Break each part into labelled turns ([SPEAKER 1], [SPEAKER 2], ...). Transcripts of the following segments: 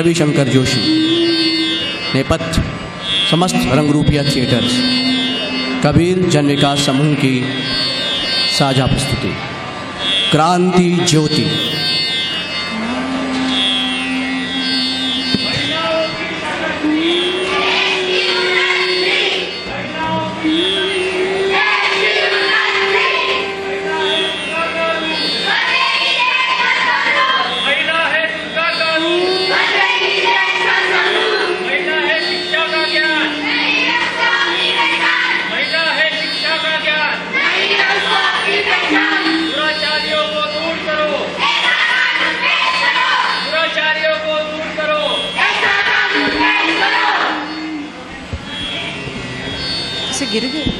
[SPEAKER 1] रविशंकर जोशी। नेपथ्य समस्त रंगरूपिया थिएटर्स, कबीर जन विकास समूह की साझा प्रस्तुति क्रांति ज्योति।
[SPEAKER 2] गिर गए।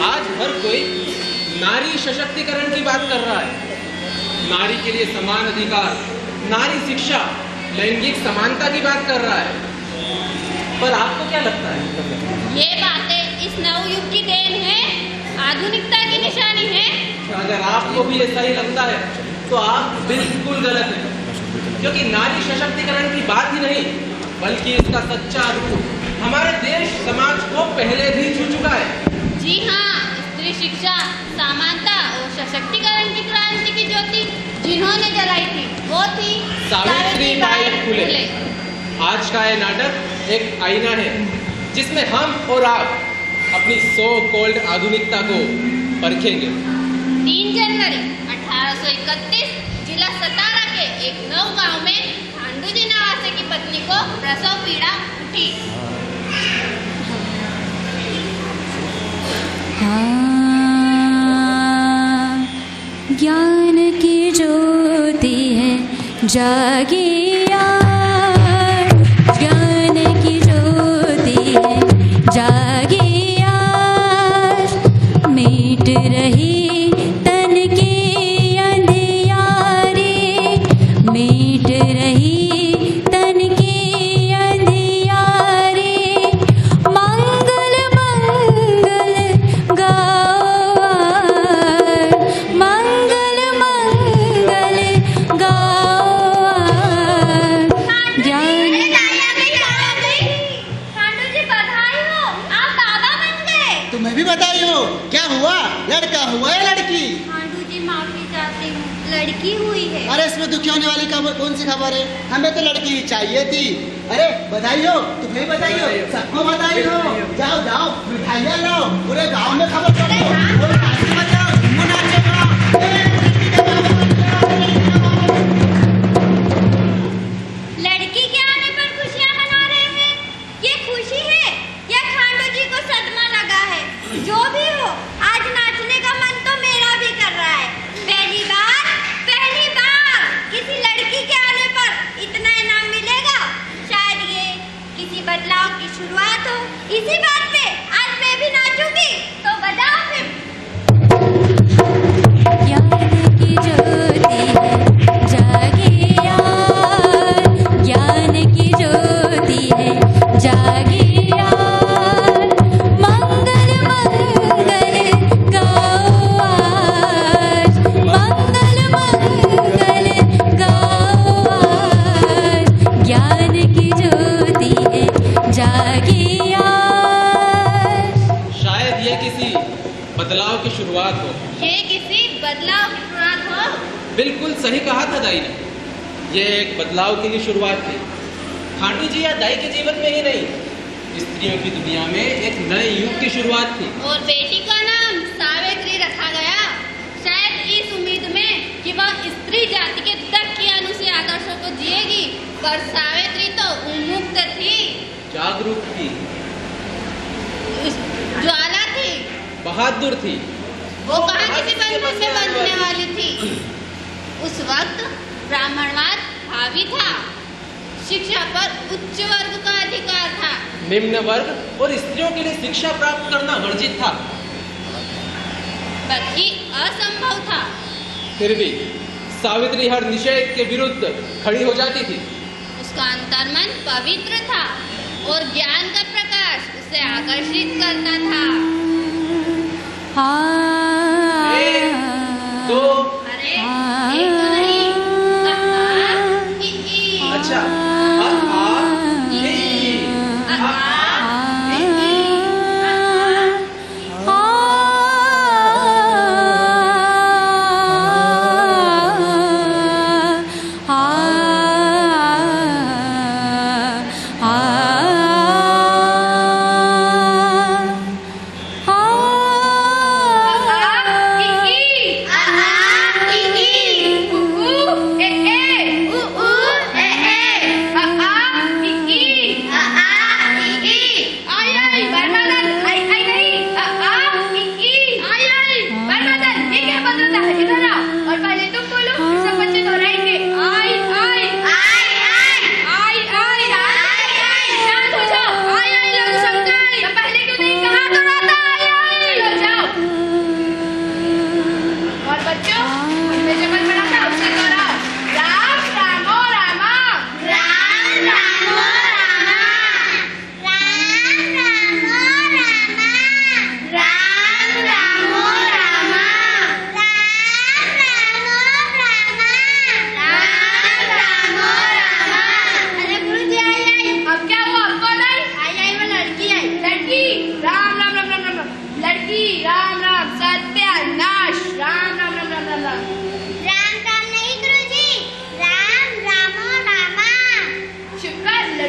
[SPEAKER 3] आज हर कोई नारी सशक्तिकरण की बात कर रहा है। नारी के लिए समान अधिकार, नारी शिक्षा, लैंगिक समानता की बात कर रहा है। पर आपको क्या लगता है, ये बातें इस नवयुग की देन है, आधुनिकता की निशानी है? अगर आपको भी ऐसा ही लगता है तो आप बिल्कुल गलत हैं, क्योंकि नारी सशक्तिकरण की बात ही नहीं बल्कि इसका सच्चा रूप हमारे देश समाज को पहले भी छू चुका है। जी हाँ, स्त्री शिक्षा, समानता और सशक्तिकरण की क्रांति की ज्योति जिन्होंने जलाई थी वो थी सावित्रीबाई फुले। आज का यह नाटक एक आईना है जिसमें हम और आप अपनी सो कॉल्ड आधुनिकता को परखेंगे। 3 जनवरी 1831 जिला सतारा के एक नव गांव में खांडू जी नवासे की पत्नी को प्रसव पीड़ा उठी।
[SPEAKER 4] ज्ञान की ज्योति है जागी आज, ज्ञान की ज्योति है जागी आज, मिट रही तन की अंधियारी, मिट रही तन की अंधियारी, मंगल मंगल गाओ आज, मंगल मंगल गाओ आज, ज्ञान।
[SPEAKER 5] खांडू जी बधाई हो, आप बाबा बन गए।
[SPEAKER 6] तुम्हें भी बधाई हो। क्या हुआ, लड़का हुआ या लड़की?
[SPEAKER 5] खांडू जी माफी चाहती हूँ, लड़की हुई है।
[SPEAKER 6] अरे इसमें दुखी होने वाली खबर कौन सी खबर है? हमें तो लड़की ही चाहिए थी। अरे बधाई हो, तुम्हें बधाई हो, सबको बधाई हो। जाओ जाओ मिठाइयाँ लाओ, पूरे गांव में खबर करो, और नाची बजाओ, झूमो नाचेगा।
[SPEAKER 5] लड़की के आने पर खुशियाँ मना रहे हैं, ये खुशी है या खांडू जी को सदमा लगा है? जो भी हो, आज नाचने का मन तो मेरा भी कर रहा है। पहली बार किसी लड़की के आने पर इतना इनाम मिलेगा। शायद ये किसी बदलाव की शुरुआत हो। इसी बात पे आज मैं भी नाचूंगी, तो बजाओ फिर।
[SPEAKER 4] ज्ञान की ज्योति है जागी आज, ज्ञान की ज्योति है जागी आज, मंगल मंगल गाओ आज, मंगल मंगल गाओ आज, ज्ञान की ज्योति है जागी आज।
[SPEAKER 3] शायद ये किसी बदलाव की शुरुआत हो।
[SPEAKER 5] ये किसी बदलाव की शुरुआत हो।
[SPEAKER 3] बिल्कुल सही कहा था दाई ने, ये एक बदलाव की ही शुरुआत थी। खांडू जी या दाई के जीवन में ही नहीं, स्त्रियों की दुनिया में एक नए युग की शुरुआत थी।
[SPEAKER 5] और बेटी का नाम सावित्री रखा गया, शायद इस उम्मीद में कि वह स्त्री जाति के तक के अनुसार आदर्शों को जिएगी। पर सावित्री तो उन्मुक्त थी,
[SPEAKER 3] जागरूक थी,
[SPEAKER 5] ज्वाला थी,
[SPEAKER 3] बहादुर थी।
[SPEAKER 5] वो कहाँ किसी बंधन में बंधने वाली थी। उस वक्त ब्राह्मणवाद हावी था, शिक्षा पर उच्च वर्ग का अधिकार था,
[SPEAKER 3] निम्न वर्ग और स्त्रियों के लिए शिक्षा प्राप्त करना वर्जित था,
[SPEAKER 5] बल्कि असंभव था।
[SPEAKER 3] फिर भी सावित्री हर निषेध के विरुद्ध खड़ी हो जाती थी।
[SPEAKER 5] उसका अंतर्मन पवित्र था और ज्ञान का प्रकाश उसे आकर्षित करता था।
[SPEAKER 4] हाँ,
[SPEAKER 3] 1, 2,
[SPEAKER 5] अरे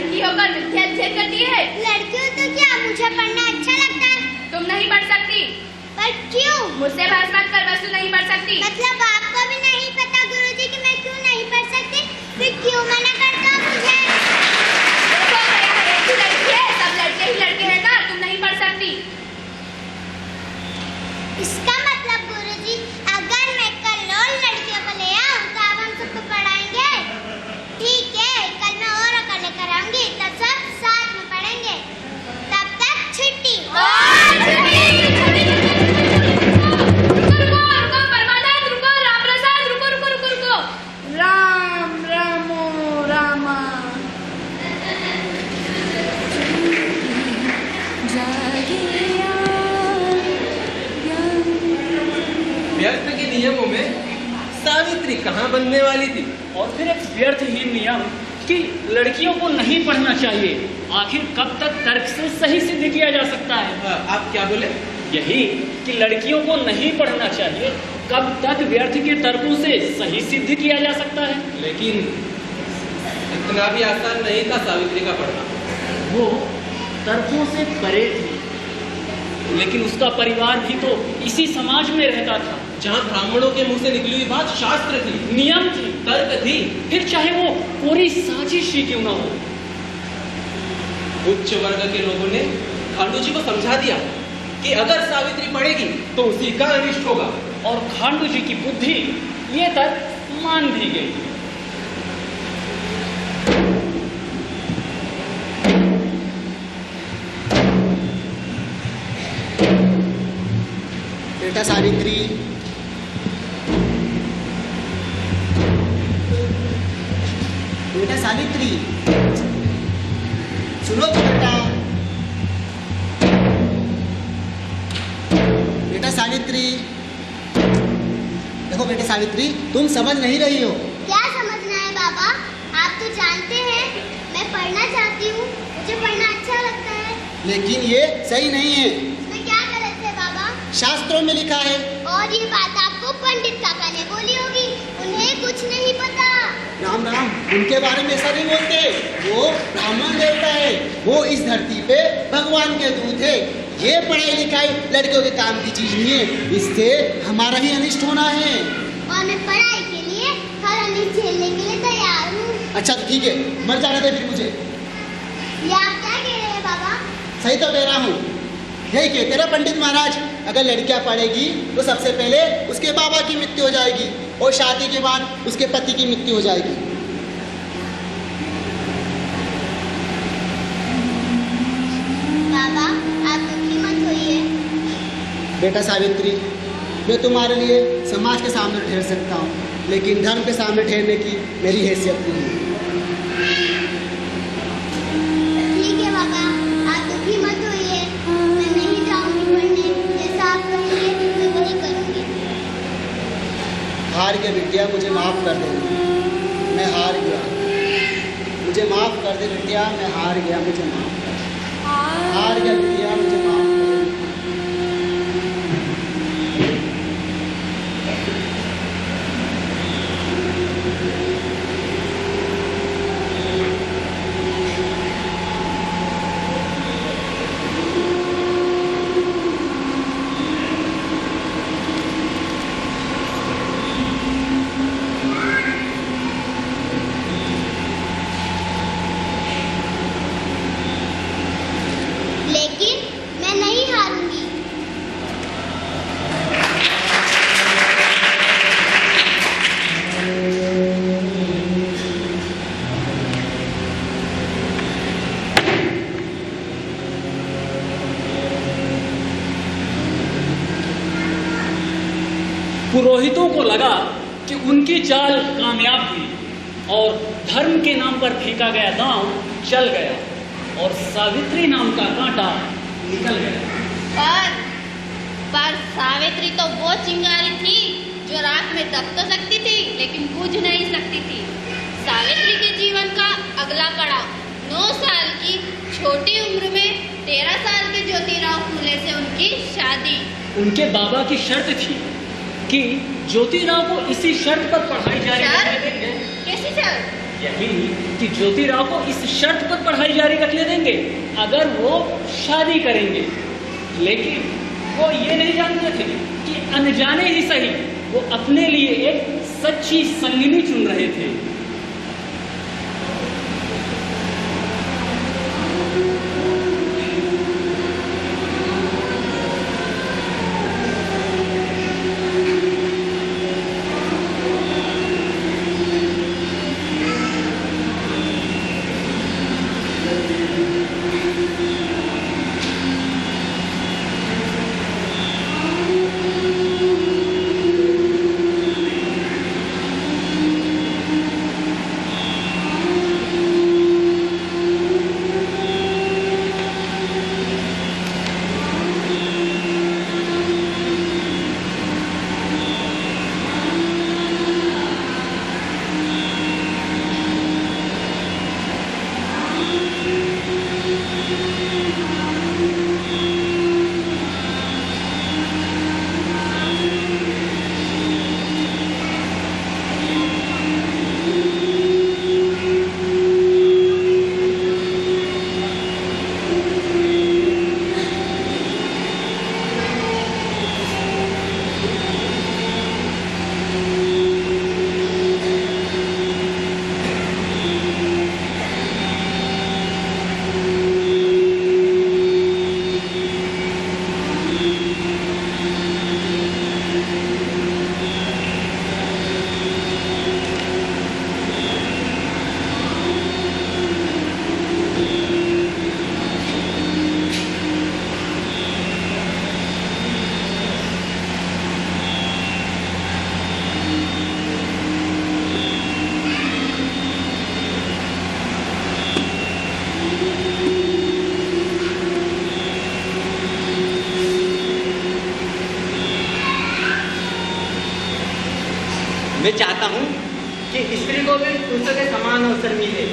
[SPEAKER 2] लड़की होकर मिथ्या निषेध करती है।
[SPEAKER 5] लड़की हो तो क्या, मुझे पढ़ना अच्छा लगता है।
[SPEAKER 2] तुम नहीं पढ़ सकती।
[SPEAKER 5] पर क्यों?
[SPEAKER 2] मुझसे बहस मत कर, बस तू नहीं पढ़ सकती।
[SPEAKER 5] मतलब आपको भी नहीं पता गुरुजी कि मैं क्यों नहीं पढ़ सकती? फिर क्यों मना करता मुझे?
[SPEAKER 2] देखो मेरा हर एक ही लड़की है, सब लड़के ही लड़के हैं ना, तुम नहीं पढ़ सकती।
[SPEAKER 5] इसका मतलब गुरुजी, अगर मैं कल और लड़कियों को ले आऊं तो आप हम सबको पढ़ाएंगे? ठीक है, कल मैं और अकल लेकर आऊंगी, तब सब साथ में पढ़ेंगे। तब तक छुट्टी।
[SPEAKER 2] रुको परमानंद, रुको राम प्रसाद, रुको।
[SPEAKER 7] राम रामो रामा।
[SPEAKER 3] व्यर्थ के नियमों में सावित्री कहाँ बनने वाली थी?
[SPEAKER 8] और फिर एक व्यर्थहीन नियम कि लड़कियों को नहीं पढ़ना चाहिए। आखिर कब तक तर्क से सही सिद्ध किया जा सकता है?
[SPEAKER 3] आप क्या बोले?
[SPEAKER 8] यही कि लड़कियों को नहीं पढ़ना चाहिए, कब तक व्यर्थ के तर्कों से सही सिद्ध किया जा सकता है?
[SPEAKER 3] लेकिन इतना भी आसान नहीं था सावित्री का पढ़ना।
[SPEAKER 8] वो तर्कों से परे थी, लेकिन उसका परिवार भी तो इसी समाज में रहता था
[SPEAKER 3] जहाँ ब्राह्मणों के मुंह से निकली हुई बात शास्त्र थी,
[SPEAKER 8] नियम थी,
[SPEAKER 3] तर्क थी।
[SPEAKER 8] फिर चाहे वो पूरी साजिश ही क्यों ना हो।
[SPEAKER 3] उच्च वर्ग के लोगों ने खांडू जी को समझा दिया कि अगर सावित्री पढ़ेगी तो उसी का अनिष्ट होगा,
[SPEAKER 8] और खांडू जी की बुद्धि ये तक मान भी गई।
[SPEAKER 6] बेटा सावित्री, बेटा सावित्री, सुनो तो बेटा। बेटा सावित्री, देखो बेटा सावित्री, तुम समझ नहीं रही हो।
[SPEAKER 5] क्या समझना है बाबा? आप तो जानते हैं मैं पढ़ना चाहती हूँ, मुझे पढ़ना अच्छा लगता है।
[SPEAKER 6] लेकिन ये सही नहीं है।
[SPEAKER 5] इसमें क्या गलत है बाबा?
[SPEAKER 6] शास्त्रों में लिखा है।
[SPEAKER 5] और ये बात आपको पंडित काका ने बोली होगी, उन्हें कुछ नहीं पता।
[SPEAKER 6] राम राम, उनके बारे में ऐसा नहीं बोलते। वो ब्राह्मण देवता है, वो इस धरती पे भगवान के दूत है। ये पढ़ाई लिखाई लड़कियों के काम की चीज नहीं है, इससे हमारा ही अनिष्ट होना है।
[SPEAKER 5] और मैं पढ़ाई के लिए हर अनिष्ट झेलने के लिए तैयार हूँ।
[SPEAKER 6] अच्छा तो ठीक है, मर जाने दे फिर मुझे।
[SPEAKER 5] ये आप क्या कह रहे हैं बाबा?
[SPEAKER 6] सही तो कह रहा हूँ, यही कहते ना पंडित महाराज, अगर लड़कियां पढ़ेगी तो सबसे पहले उसके बाबा की मृत्यु हो जाएगी और शादी के बाद उसके पति की मृत्यु हो जाएगी।
[SPEAKER 5] बाबा आप दुखी मत होइए।
[SPEAKER 6] बेटा सावित्री, मैं तुम्हारे लिए समाज के सामने ठहर सकता हूँ, लेकिन धर्म के सामने ठहरने की मेरी हैसियत नहीं है।
[SPEAKER 5] ठीक है बाबा, आप दुखी मत होइए। मैं नहीं जाऊंगी पढ़ने, जैसा आप कहेंगे मैं वही करूंगी।
[SPEAKER 6] हार गया बिटिया, मुझे माफ़ कर दे। मैं हार गया, मुझे माफ़ कर दे बिटिया। मैं हार गया, मुझे माफ़ कर दे। हार गया बिटिया, मुझे माफ़ कर दे।
[SPEAKER 5] लेकिन मैं नहीं हारूंगी।
[SPEAKER 8] पुरोहितों को लगा कि उनकी चाल कामयाब हुई और धर्म के नाम पर फेंका गया दांव चल गया और सावित्री नाम का कांटा निकल गया।
[SPEAKER 2] पर सावित्री तो वो चिंगारी थी जो रात में दब तो सकती थी लेकिन बुझ नहीं सकती थी। सावित्री के जीवन का अगला पड़ाव 9 साल की छोटी उम्र में 13 साल के ज्योतिराव फूले से उनकी शादी।
[SPEAKER 8] उनके बाबा की शर्त थी कि ज्योतिराव को इसी शर्त पर पढ़ाई जारी
[SPEAKER 2] शर्त?
[SPEAKER 8] रहने देंगे।
[SPEAKER 2] कैसी शर्त?
[SPEAKER 8] यही कि ज्योतिराव को इस शर्त पर पढ़ाई जारी रखने देंगे अगर वो शादी करेंगे। लेकिन वो ये नहीं जानते थे कि अनजाने ही सही वो अपने लिए एक सच्ची संगिनी चुन रहे थे।
[SPEAKER 9] मैं चाहता हूँ कि स्त्री को भी पुरुषों के समान अवसर मिले।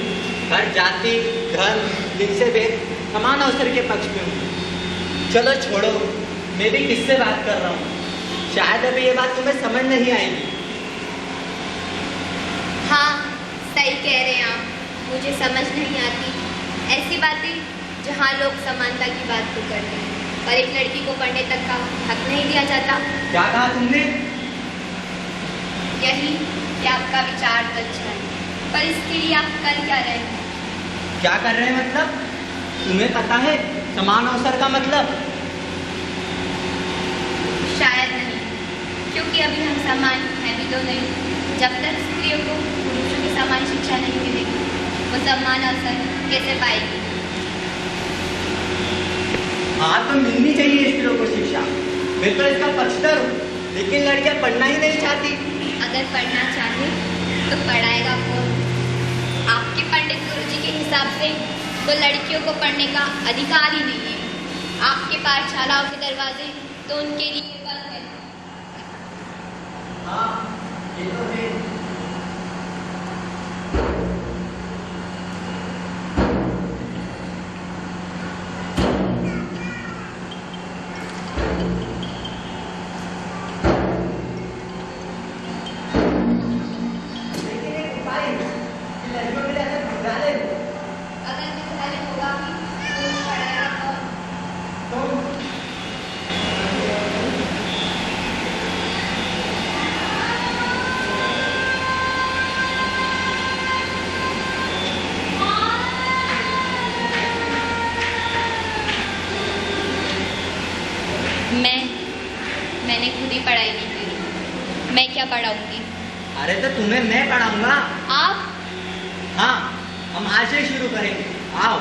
[SPEAKER 9] हर जाति धर्म लिंग से भेद समान अवसर के पक्ष में हूँ। चलो छोड़ो, मैं भी किससे बात कर रहा हूँ, शायद अभी ये बात तुम्हें समझ नहीं आएगी।
[SPEAKER 5] हाँ, सही कह रहे हैं आप, मुझे समझ नहीं आती ऐसी बातें जहाँ लोग समानता की बात तो करते हैं पर एक लड़की को पढ़ने तक का हक नहीं दिया जाता।
[SPEAKER 9] क्या कहा तुमने?
[SPEAKER 5] यही कि आपका विचार तो अच्छा है पर इसके लिए आप कर क्या रहे हैं?
[SPEAKER 9] क्या कर रहे हैं मतलब? तुम्हें पता है समान अवसर का मतलब?
[SPEAKER 5] शायद नहीं, क्योंकि अभी हम समान हैं भी तो नहीं। जब तक स्त्रियों को पुरुषों की समान शिक्षा नहीं मिलेगी वो समान अवसर कैसे पाएगी?
[SPEAKER 9] हाँ, तो मिलनी चाहिए स्त्रियों को शिक्षा। मैं तो इसका पक्षधर हूँ, लेकिन लड़कियाँ पढ़ना ही नहीं चाहती।
[SPEAKER 5] अगर पढ़ना चाहे तो पढ़ाएगा कौन? आपके पंडित गुरुजी के हिसाब से वो लड़कियों को पढ़ने का अधिकार ही नहीं है। आपके पाठशालाओं के दरवाजे तो उनके लिए बंद है।
[SPEAKER 9] हाँ, ये तो है।
[SPEAKER 5] मैंने खुद ही पढ़ाई नहीं करी, मैं क्या पढ़ाऊंगी?
[SPEAKER 9] अरे तो तुम्हें मैं पढ़ाऊंगा।
[SPEAKER 5] आप?
[SPEAKER 9] हाँ, हम आज से शुरू करेंगे, आओ।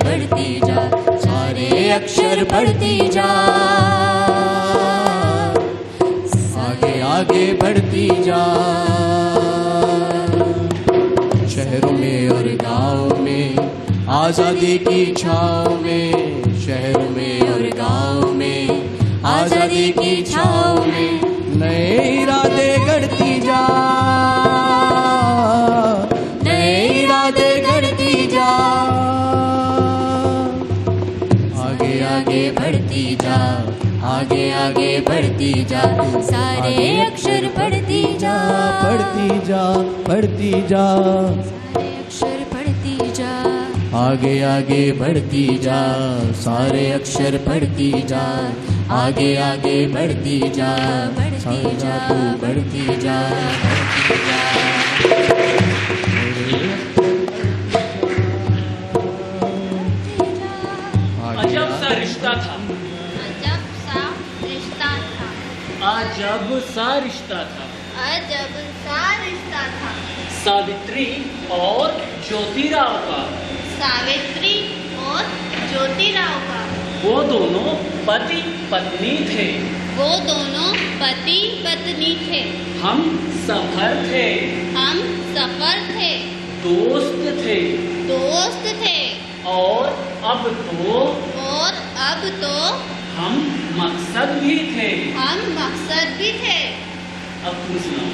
[SPEAKER 4] बढ़ती जा, सारे अक्षर पढ़ती जा,
[SPEAKER 1] आगे आगे बढ़ती जा। शहरों में और गाँव में आज़ादी की छाँव में, शहरों में और गाँव में आज़ादी की छाँव में नए इरादे गढ़ती जा, नए इरादे गढ़ती जा। आगे आगे बढ़ती जा, आगे आगे बढ़ती जा,
[SPEAKER 4] सारे अक्षर पढ़ती जा,
[SPEAKER 1] पढ़ती जा, पढ़ती जा।
[SPEAKER 4] सारे अक्षर पढ़ती जा,
[SPEAKER 1] आगे आगे बढ़ती जा, सारे अक्षर पढ़ती जा, आगे आगे बढ़ती जा,
[SPEAKER 4] बढ़ती जा,
[SPEAKER 1] तू बढ़ती जा, बढ़ती जा।
[SPEAKER 8] अजब सा रिश्ता था,
[SPEAKER 2] अजब सा रिश्ता था,
[SPEAKER 8] अजब सा रिश्ता था,
[SPEAKER 2] अजब सा रिश्ता था।
[SPEAKER 8] सावित्री और ज्योतिराव का।
[SPEAKER 2] सावित्री और ज्योतिराव का।
[SPEAKER 8] वो दोनों पति पत्नी थे,
[SPEAKER 2] वो दोनों पति पत्नी थे।
[SPEAKER 8] हम सफर थे,
[SPEAKER 2] हम सफर थे,
[SPEAKER 8] दोस्त थे,
[SPEAKER 2] दोस्त थे।
[SPEAKER 8] और अब तो हम मकसद भी थे।
[SPEAKER 2] हम मकसद भी थे।
[SPEAKER 8] अब तुम सुनाओ।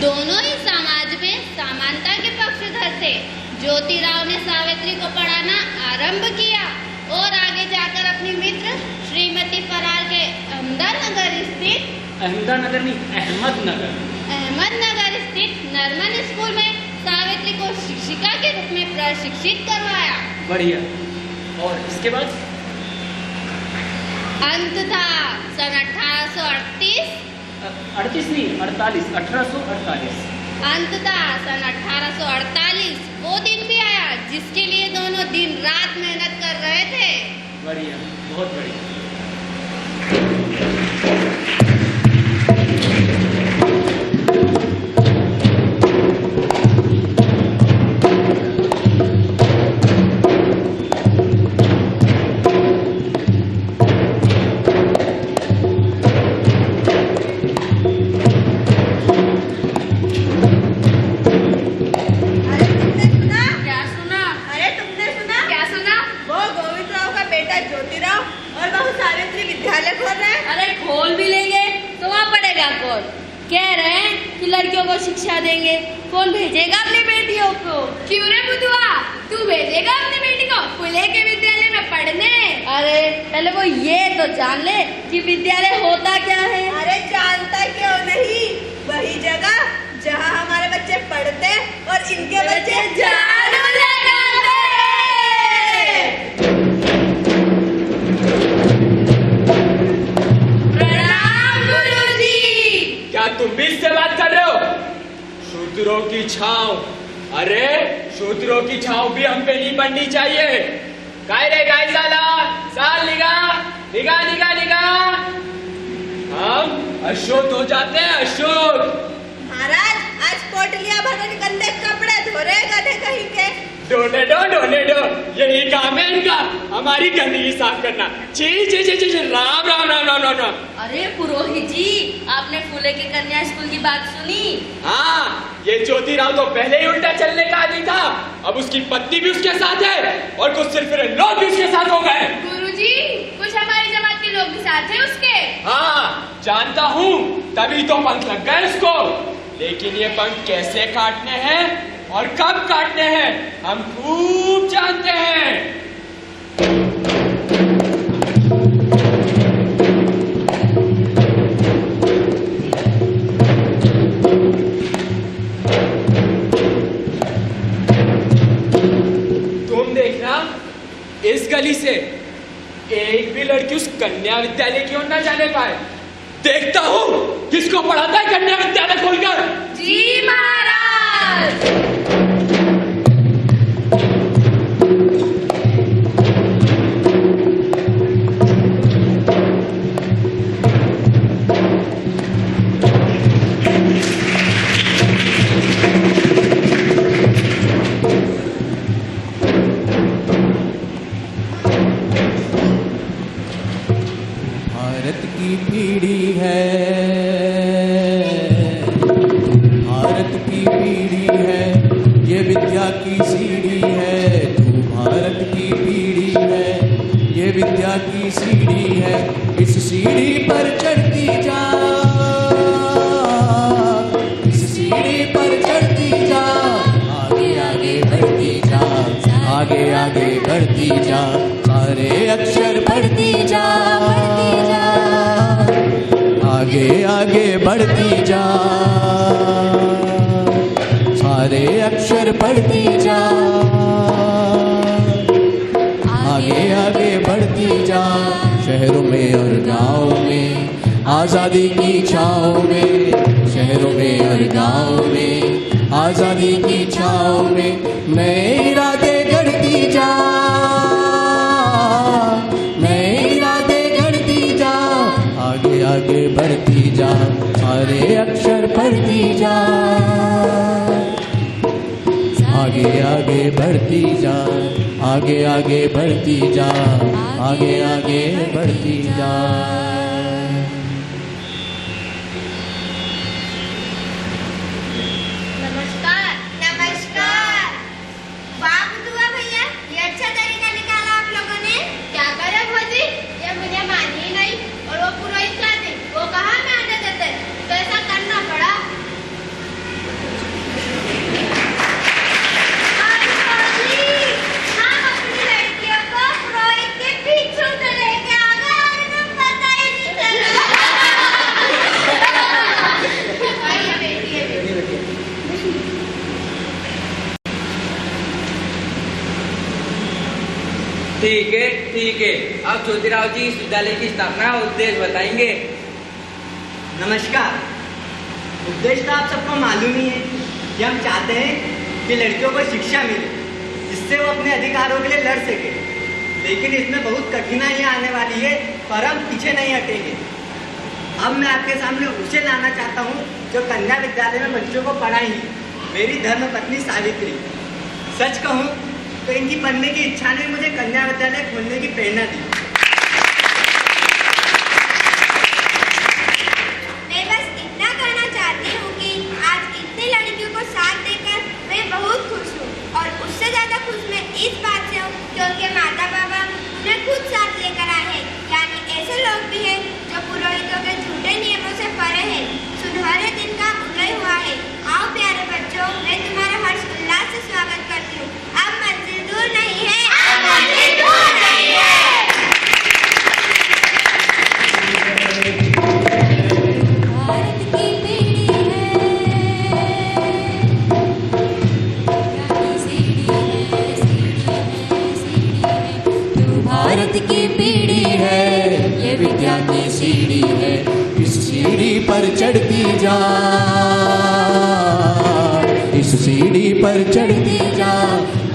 [SPEAKER 2] दोनों ही समाज में समानता के पक्षधर थे। ज्योतिराव ने सावित्री को पढ़ाना आरंभ किया और आगे जाकर अपनी मित्र श्रीमती फरार के अहमदनगर स्थित नरमन स्कूल में सावित्री को शिक्षिका के रूप में प्रशिक्षित करवाया।
[SPEAKER 8] बढ़िया। और इसके बाद
[SPEAKER 2] अंत था सन 1838।
[SPEAKER 8] 1848।
[SPEAKER 2] अंत था सन 1848। वो दिन भी आया जिसके लिए दोनों दिन रात मेहनत कर रहे थे।
[SPEAKER 8] बढ़िया, बहुत बढ़िया।
[SPEAKER 5] कह रहे हैं कि लड़कियों को शिक्षा देंगे, कौन भेजेगा अपनी बेटियों को?
[SPEAKER 2] क्यों रे बुधुआ, तू भेजेगा अपनी बेटी को फुले के विद्यालय में पढ़ने?
[SPEAKER 5] अरे पहले वो ये तो जान ले कि विद्यालय होता क्या है।
[SPEAKER 7] अरे जानता क्यों नहीं, वही जगह जहाँ हमारे बच्चे पढ़ते और इनके बच्चे झाड़ू लगाते।
[SPEAKER 2] प्रणाम गुरुजी।
[SPEAKER 10] क्या तुम भी इससे बात कर रहे हो? शूद्रों की छांव, अरे शूद्रों की छांव भी हम पे नहीं पड़नी चाहिए। काय रे काय साल निगा हम अशुद्ध हो जाते हैं, अशुद्ध।
[SPEAKER 7] महाराज आज पोटलियां भरने गंदे कपड़े धो रहे गधे कहीं के।
[SPEAKER 10] डोने दो यही काम है इनका, हमारी गंदगी साफ करना। ची राम।
[SPEAKER 5] अरे पुरोहित जी, आपने फूले के कन्या स्कूल की बात सुनी?
[SPEAKER 10] हाँ, ये ज्योतिराव तो पहले ही उल्टा चलने का आदमी था, अब उसकी पत्नी भी उसके साथ है और कुछ सिर्फ लोग भी उसके साथ हो गए।
[SPEAKER 2] गुरुजी, कुछ हमारी जमात के लोग भी साथ हैं उसके।
[SPEAKER 10] हाँ जानता हूँ, तभी तो पंख लग गए उसको। लेकिन ये पंख कैसे काटने हैं और कब काटने हैं हम खूब जानते हैं। तुम देखना, इस गली से एक भी लड़की उस कन्या विद्यालय की ओर न जाने पाए। देखता हूँ किसको पढ़ाता है कन्या विद्यालय खोलकर।
[SPEAKER 2] जी महाराज।
[SPEAKER 1] की पीढ़ी है, भारत की पीढ़ी है, ये विद्या की सीढ़ी है। तू भारत की पीढ़ी है, ये विद्या की सीढ़ी है। इस सीढ़ी पर चढ़ती जा, इस सीढ़ी पर चढ़ती जा, आगे आगे बढ़ती जा, आगे आगे बढ़ती जा, सारे अक्षर पढ़ती जा, आगे आगे बढ़ती जा, सारे अक्षर पढ़ती जा, आगे आगे बढ़ती जा। शहरों में और गाँव में, आजादी की छाँव में, शहरों में और गाँव में, आजादी की छाँव में, नए इरादे गढ़ती जा, नए इरादे गढ़ती जा, आगे आगे बढ़ती जा, सारे अक्षर पढ़ती जा, आगे आगे बढ़ती जा, आगे आगे बढ़ती जा, आगे आगे बढ़ती जा।
[SPEAKER 5] नमस्कार। नमस्कार। वाह बुआ भैया, ये अच्छा तरीका निकाला आप लोगों ने।
[SPEAKER 2] क्या करे भौजी, ये मुझे मानी ही नहीं। और वो पुरोहित क्या थे, वो कहाँ में आने देते, तो ऐसा करना पड़ा।
[SPEAKER 5] हम अपनी लड़कियों को पुरोहित के पीछे से लेके आ गए और इन्हें पता ही नहीं चला।
[SPEAKER 2] भाई ये बेटी है, बेटी।
[SPEAKER 9] ठीक है ठीक है। अब ज्योतिराव जी इस विद्यालय की स्थापना उद्देश्य बताएंगे। नमस्कार। उद्देश्य तो आप सबको मालूम ही है कि हम चाहते हैं कि लड़कियों को शिक्षा मिले, जिससे वो अपने अधिकारों के लिए लड़ सके। लेकिन इसमें बहुत कठिनाइयाँ आने वाली है, पर हम पीछे नहीं हटेंगे। अब मैं आपके सामने उसे लाना चाहता हूँ जो कन्या विद्यालय में बच्चों को पढ़ाई, मेरी धर्मपत्नी सावित्री। सच कहूँ तो इनकी पढ़ने की इच्छा ने मुझे कन्या विद्यालय खोलने की प्रेरणा दी।
[SPEAKER 5] मैं बस इतना कहना चाहती हूँ कि आज इतनी लड़कियों को साथ देकर मैं बहुत खुश हूँ, और उससे ज्यादा खुश मैं इस बात से हूँ कि उनके माता बाबा उन्हें खुद साथ लेकर आए हैं। यानी ऐसे लोग भी हैं जो पुरोहितों के झूठे नियमों से परे हैं। सुनहरे दिन का उदय हुआ है। आओ प्यारे बच्चों, मैं तुम्हारा हर्ष उल्लास से स्वागत करती हूँ। अब मंजिल दूर नहीं है, अब मंजिल दूर नहीं है।
[SPEAKER 4] भारत की पीढ़ी है, सीढ़ी है, सीढ़ी है, सीढ़ी है। तू
[SPEAKER 1] भारत की पीढ़ी है, ये विद्या की सीढ़ी है। इस सीढ़ी पर चढ़ती जा, इस सीढ़ी पर चढ़ती जा,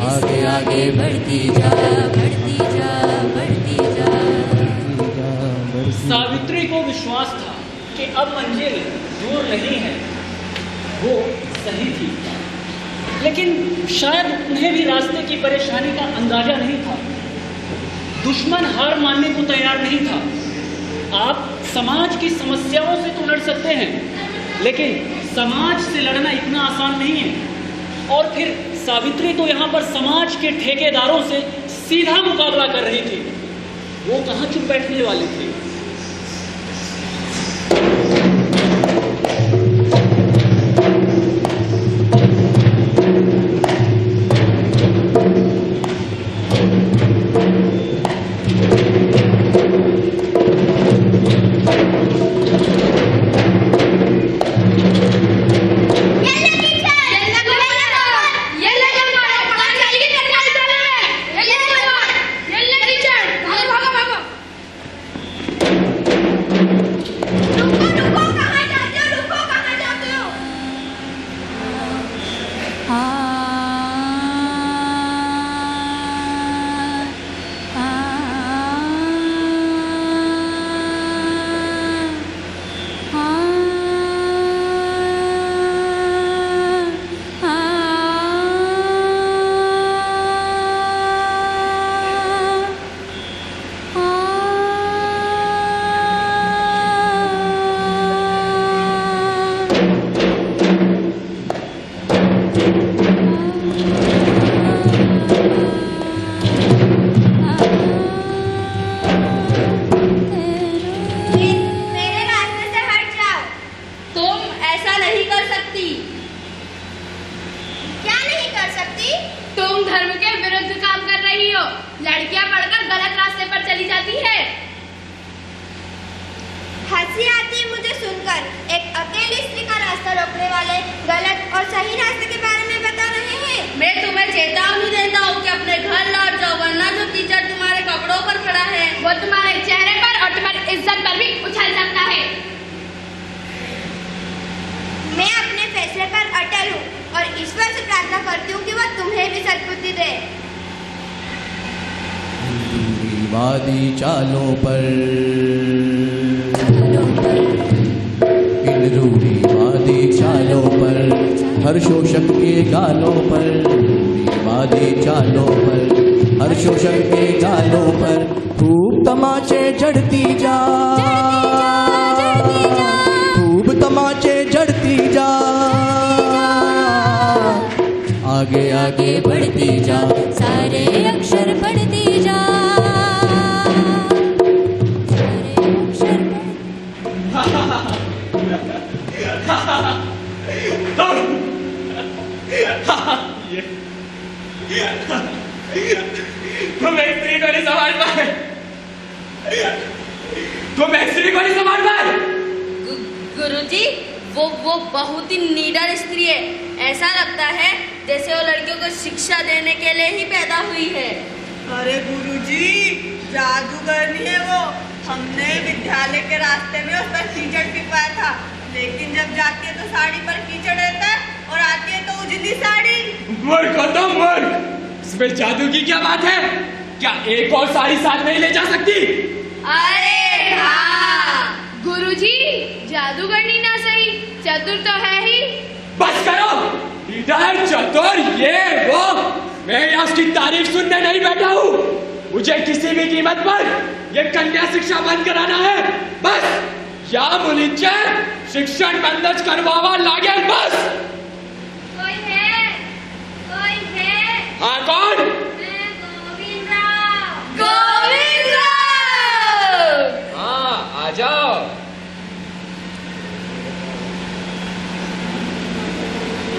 [SPEAKER 1] आगे आगे बढ़ती जा, बढ़ती जा, बढ़ती जा,
[SPEAKER 8] सावित्री को विश्वास था कि अब मंजिल दूर नहीं है। वो सही थी, लेकिन शायद उन्हें भी रास्ते की परेशानी का अंदाजा नहीं था। दुश्मन हार मानने को तैयार नहीं था। आप समाज की समस्याओं से तो लड़ सकते हैं, लेकिन समाज से लड़ना इतना आसान नहीं है। और फिर सावित्री तो यहाँ पर समाज के ठेकेदारों से सीधा मुकाबला कर रही थी। वो कहाँ चुप बैठने वाले थे।
[SPEAKER 5] रुको रुको, कहाँ जाते हो? रुको, दे।
[SPEAKER 1] वादी चालों पर इन रूढ़ीवादी चालों पर हर शोषक के गालों पर, रूढ़ीवादी चालों पर हर शोषक के गालों पर खूब तमाचे जड़ती जा, खूब तमाचे जड़ती जा, आगे आगे बढ़ती जा,
[SPEAKER 4] सारे अक्षर पढ़ती जा, सारे अक्षर
[SPEAKER 10] तुम एक स्त्री को नहीं संभाल पाए, तुम एक स्त्री को नहीं संभाल पाए।
[SPEAKER 2] गुरुजी, वो बहुत ही निडर स्त्री है। ऐसा लगता है जैसे वो लड़कियों को शिक्षा देने के लिए ही पैदा हुई है।
[SPEAKER 7] अरे गुरुजी, जादूगरनी है वो। हमने विद्यालय के रास्ते में उस पर कीचड़ पिपाया था, लेकिन जब जाती है तो साड़ी पर कीचड़ रहता है और आती है तो उजली साड़ी।
[SPEAKER 10] मूर्ख हो तुम, मूर्ख। इसमें जादू की क्या बात है? क्या एक और साड़ी साथ नहीं ले जा सकती?
[SPEAKER 2] अरे हाँ गुरुजी, जादूगरनी ना सही, चतुर तो है ही।
[SPEAKER 10] बस करो, इधर चतुर ये वो, मैं यहाँ उसकी तारीफ सुनने नहीं बैठा हूँ। मुझे किसी भी कीमत पर ये कन्या शिक्षा बंद कराना है, बस। या मुलीचे शिक्षण बंद करवावा लागे, बस।
[SPEAKER 5] कोई है? कोई है?
[SPEAKER 10] हाँ, कौन?
[SPEAKER 5] मैं गोविंद राव।
[SPEAKER 2] गोविंद राव।
[SPEAKER 10] हाँ, आ जाओ।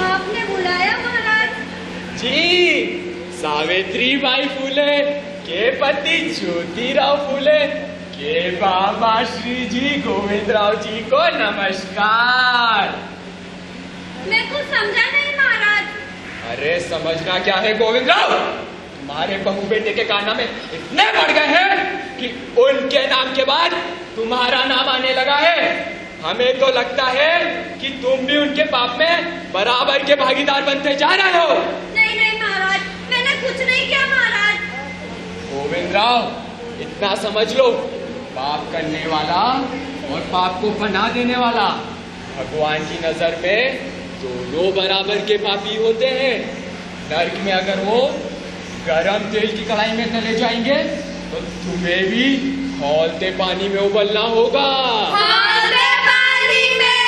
[SPEAKER 5] आपने बुलाया महाराज?
[SPEAKER 10] जी, सावित्री बाई फूले के पति ज्योतिराव फूले के बाबा श्री जी गोविंदराव जी को नमस्कार।
[SPEAKER 5] मैं कुछ समझा नहीं महाराज।
[SPEAKER 10] अरे समझना क्या है गोविंदराव, तुम्हारे बहू बेटे के कारनामे इतने बढ़ गए हैं कि उनके नाम के बाद तुम्हारा नाम आने लगा है। हमें तो लगता है कि तुम भी उनके पाप में बराबर के भागीदार बनते जा रहे हो।
[SPEAKER 5] नहीं नहीं महाराज, मैंने कुछ नहीं किया महाराज।
[SPEAKER 10] गोविंदराव, इतना समझ लो, पाप करने वाला और पाप को पनाह देने वाला भगवान की नजर में दोनों बराबर के पापी होते हैं। नरक में अगर वो गरम तेल की कढ़ाई में चले जाएंगे तो तुम्हें भी खौलते पानी में उबलना होगा।
[SPEAKER 5] खौलते पानी में?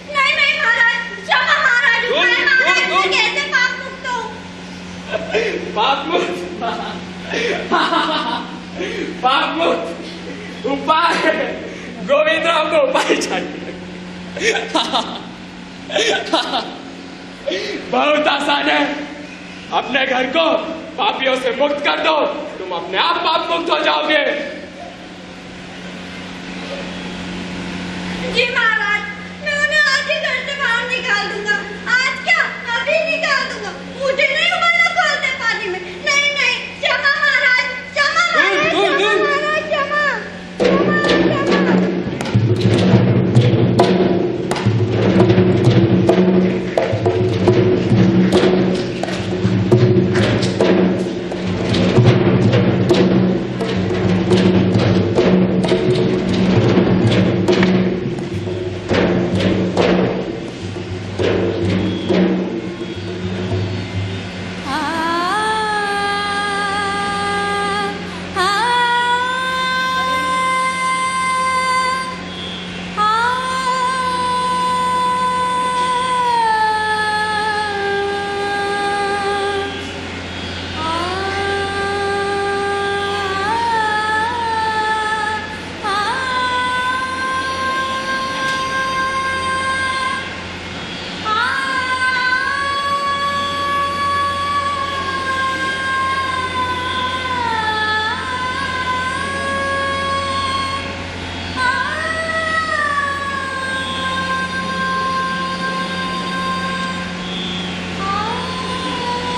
[SPEAKER 5] नहीं नहीं महाराज, क्षमा महाराज, उपाय महाराज, मैं कैसे पाप मुक्त हूँ?
[SPEAKER 10] पाप मुक्त? पाप मुक्त उपाय? गोविंदराव को उपाय चाहिए। बहुत आसान है, अपने घर को पापियों से मुक्त कर दो, तुम अपने आप पाप मुक्त हो जाओगे।
[SPEAKER 5] जी महाराज, मैं उन्हें आज ही घर से बाहर निकाल दूंगा। आज क्या, अभी निकाल दूंगा। मुझे नहीं उबलना खौलते पानी में। नहीं नहीं, क्षमा महाराज, क्षमा महाराज, क्षमा महाराज, क्षमा,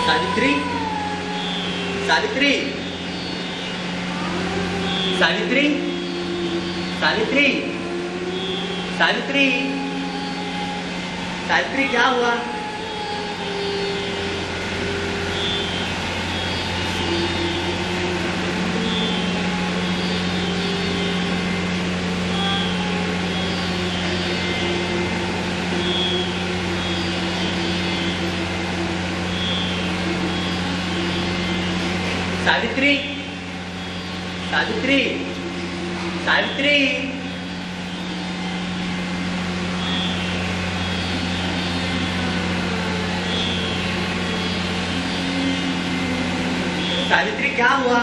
[SPEAKER 9] सावित्री, सावित्री, सावित्री, सावित्री, सावित्री, सावित्री, क्या हुआ? सावित्री, सावित्री, सावित्री। सावित्री क्या हुआ?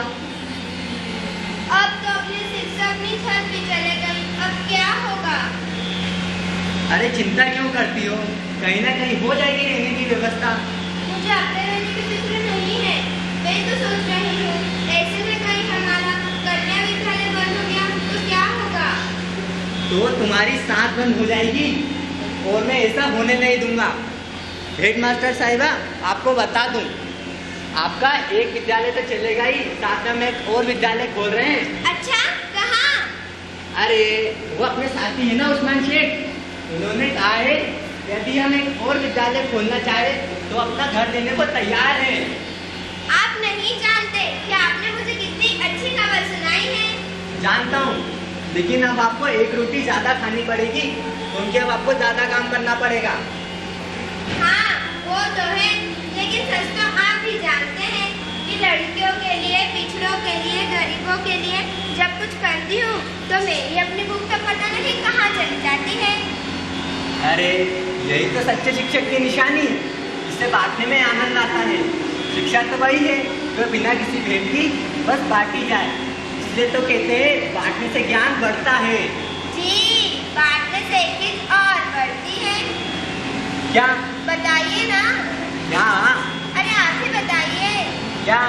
[SPEAKER 5] अब तो अपने शिक्षक अपनी छत पे चले गए, अब क्या होगा?
[SPEAKER 9] अरे चिंता क्यों करती हो, कहीं ना कहीं हो जाएगी रहने की व्यवस्था।
[SPEAKER 5] मुझे अपने रहने की फिक्र नहीं है, मैं तो सोच रही हूँ ऐसे में कहीं हमारा कन्या विद्यालय बंद हो गया तो क्या होगा?
[SPEAKER 9] तो तुम्हारी सांस बंद हो जाएगी और मैं ऐसा होने नहीं दूंगा। हेडमास्टर साहिबा, आपको बता दूं, आपका एक विद्यालय तो चलेगा ही, साथ में हम एक और विद्यालय खोल रहे हैं।
[SPEAKER 5] अच्छा, कहाँ?
[SPEAKER 9] अरे वो अपने साथी है ना उस्मान शेख, उन्होंने कहा है यदि हम एक और विद्यालय खोलना चाहे तो अपना घर देने को तैयार हैं।
[SPEAKER 5] आप नहीं जानते कि आपने मुझे कितनी अच्छी खबर सुनाई है।
[SPEAKER 9] जानता हूँ, लेकिन अब आपको एक रोटी ज्यादा खानी पड़ेगी क्योंकि अब आपको ज्यादा काम करना पड़ेगा।
[SPEAKER 5] हाँ, वो तो है, लेकिन सच तो आप भी जानते हैं कि लड़कियों के लिए, पिछड़ों के लिए, गरीबों के लिए जब कुछ करती हूँ तो मेरी अपनी भूख तो पता नहीं कहाँ चली जाती है।
[SPEAKER 9] अरे यही तो सच्चे शिक्षक की निशानी है, इससे बांटने में आनंद आता है। शिक्षा तो वही है जो बिना किसी भेद की बस बांटी जाए, इसलिए तो कहते हैं बांटने से ज्ञान बढ़ता है।
[SPEAKER 5] जी, बांटने से एक चीज और बढ़ती है।
[SPEAKER 9] क्या?
[SPEAKER 5] बताइए ना।
[SPEAKER 9] क्या?
[SPEAKER 5] अरे आप ही बताइए।
[SPEAKER 9] क्या?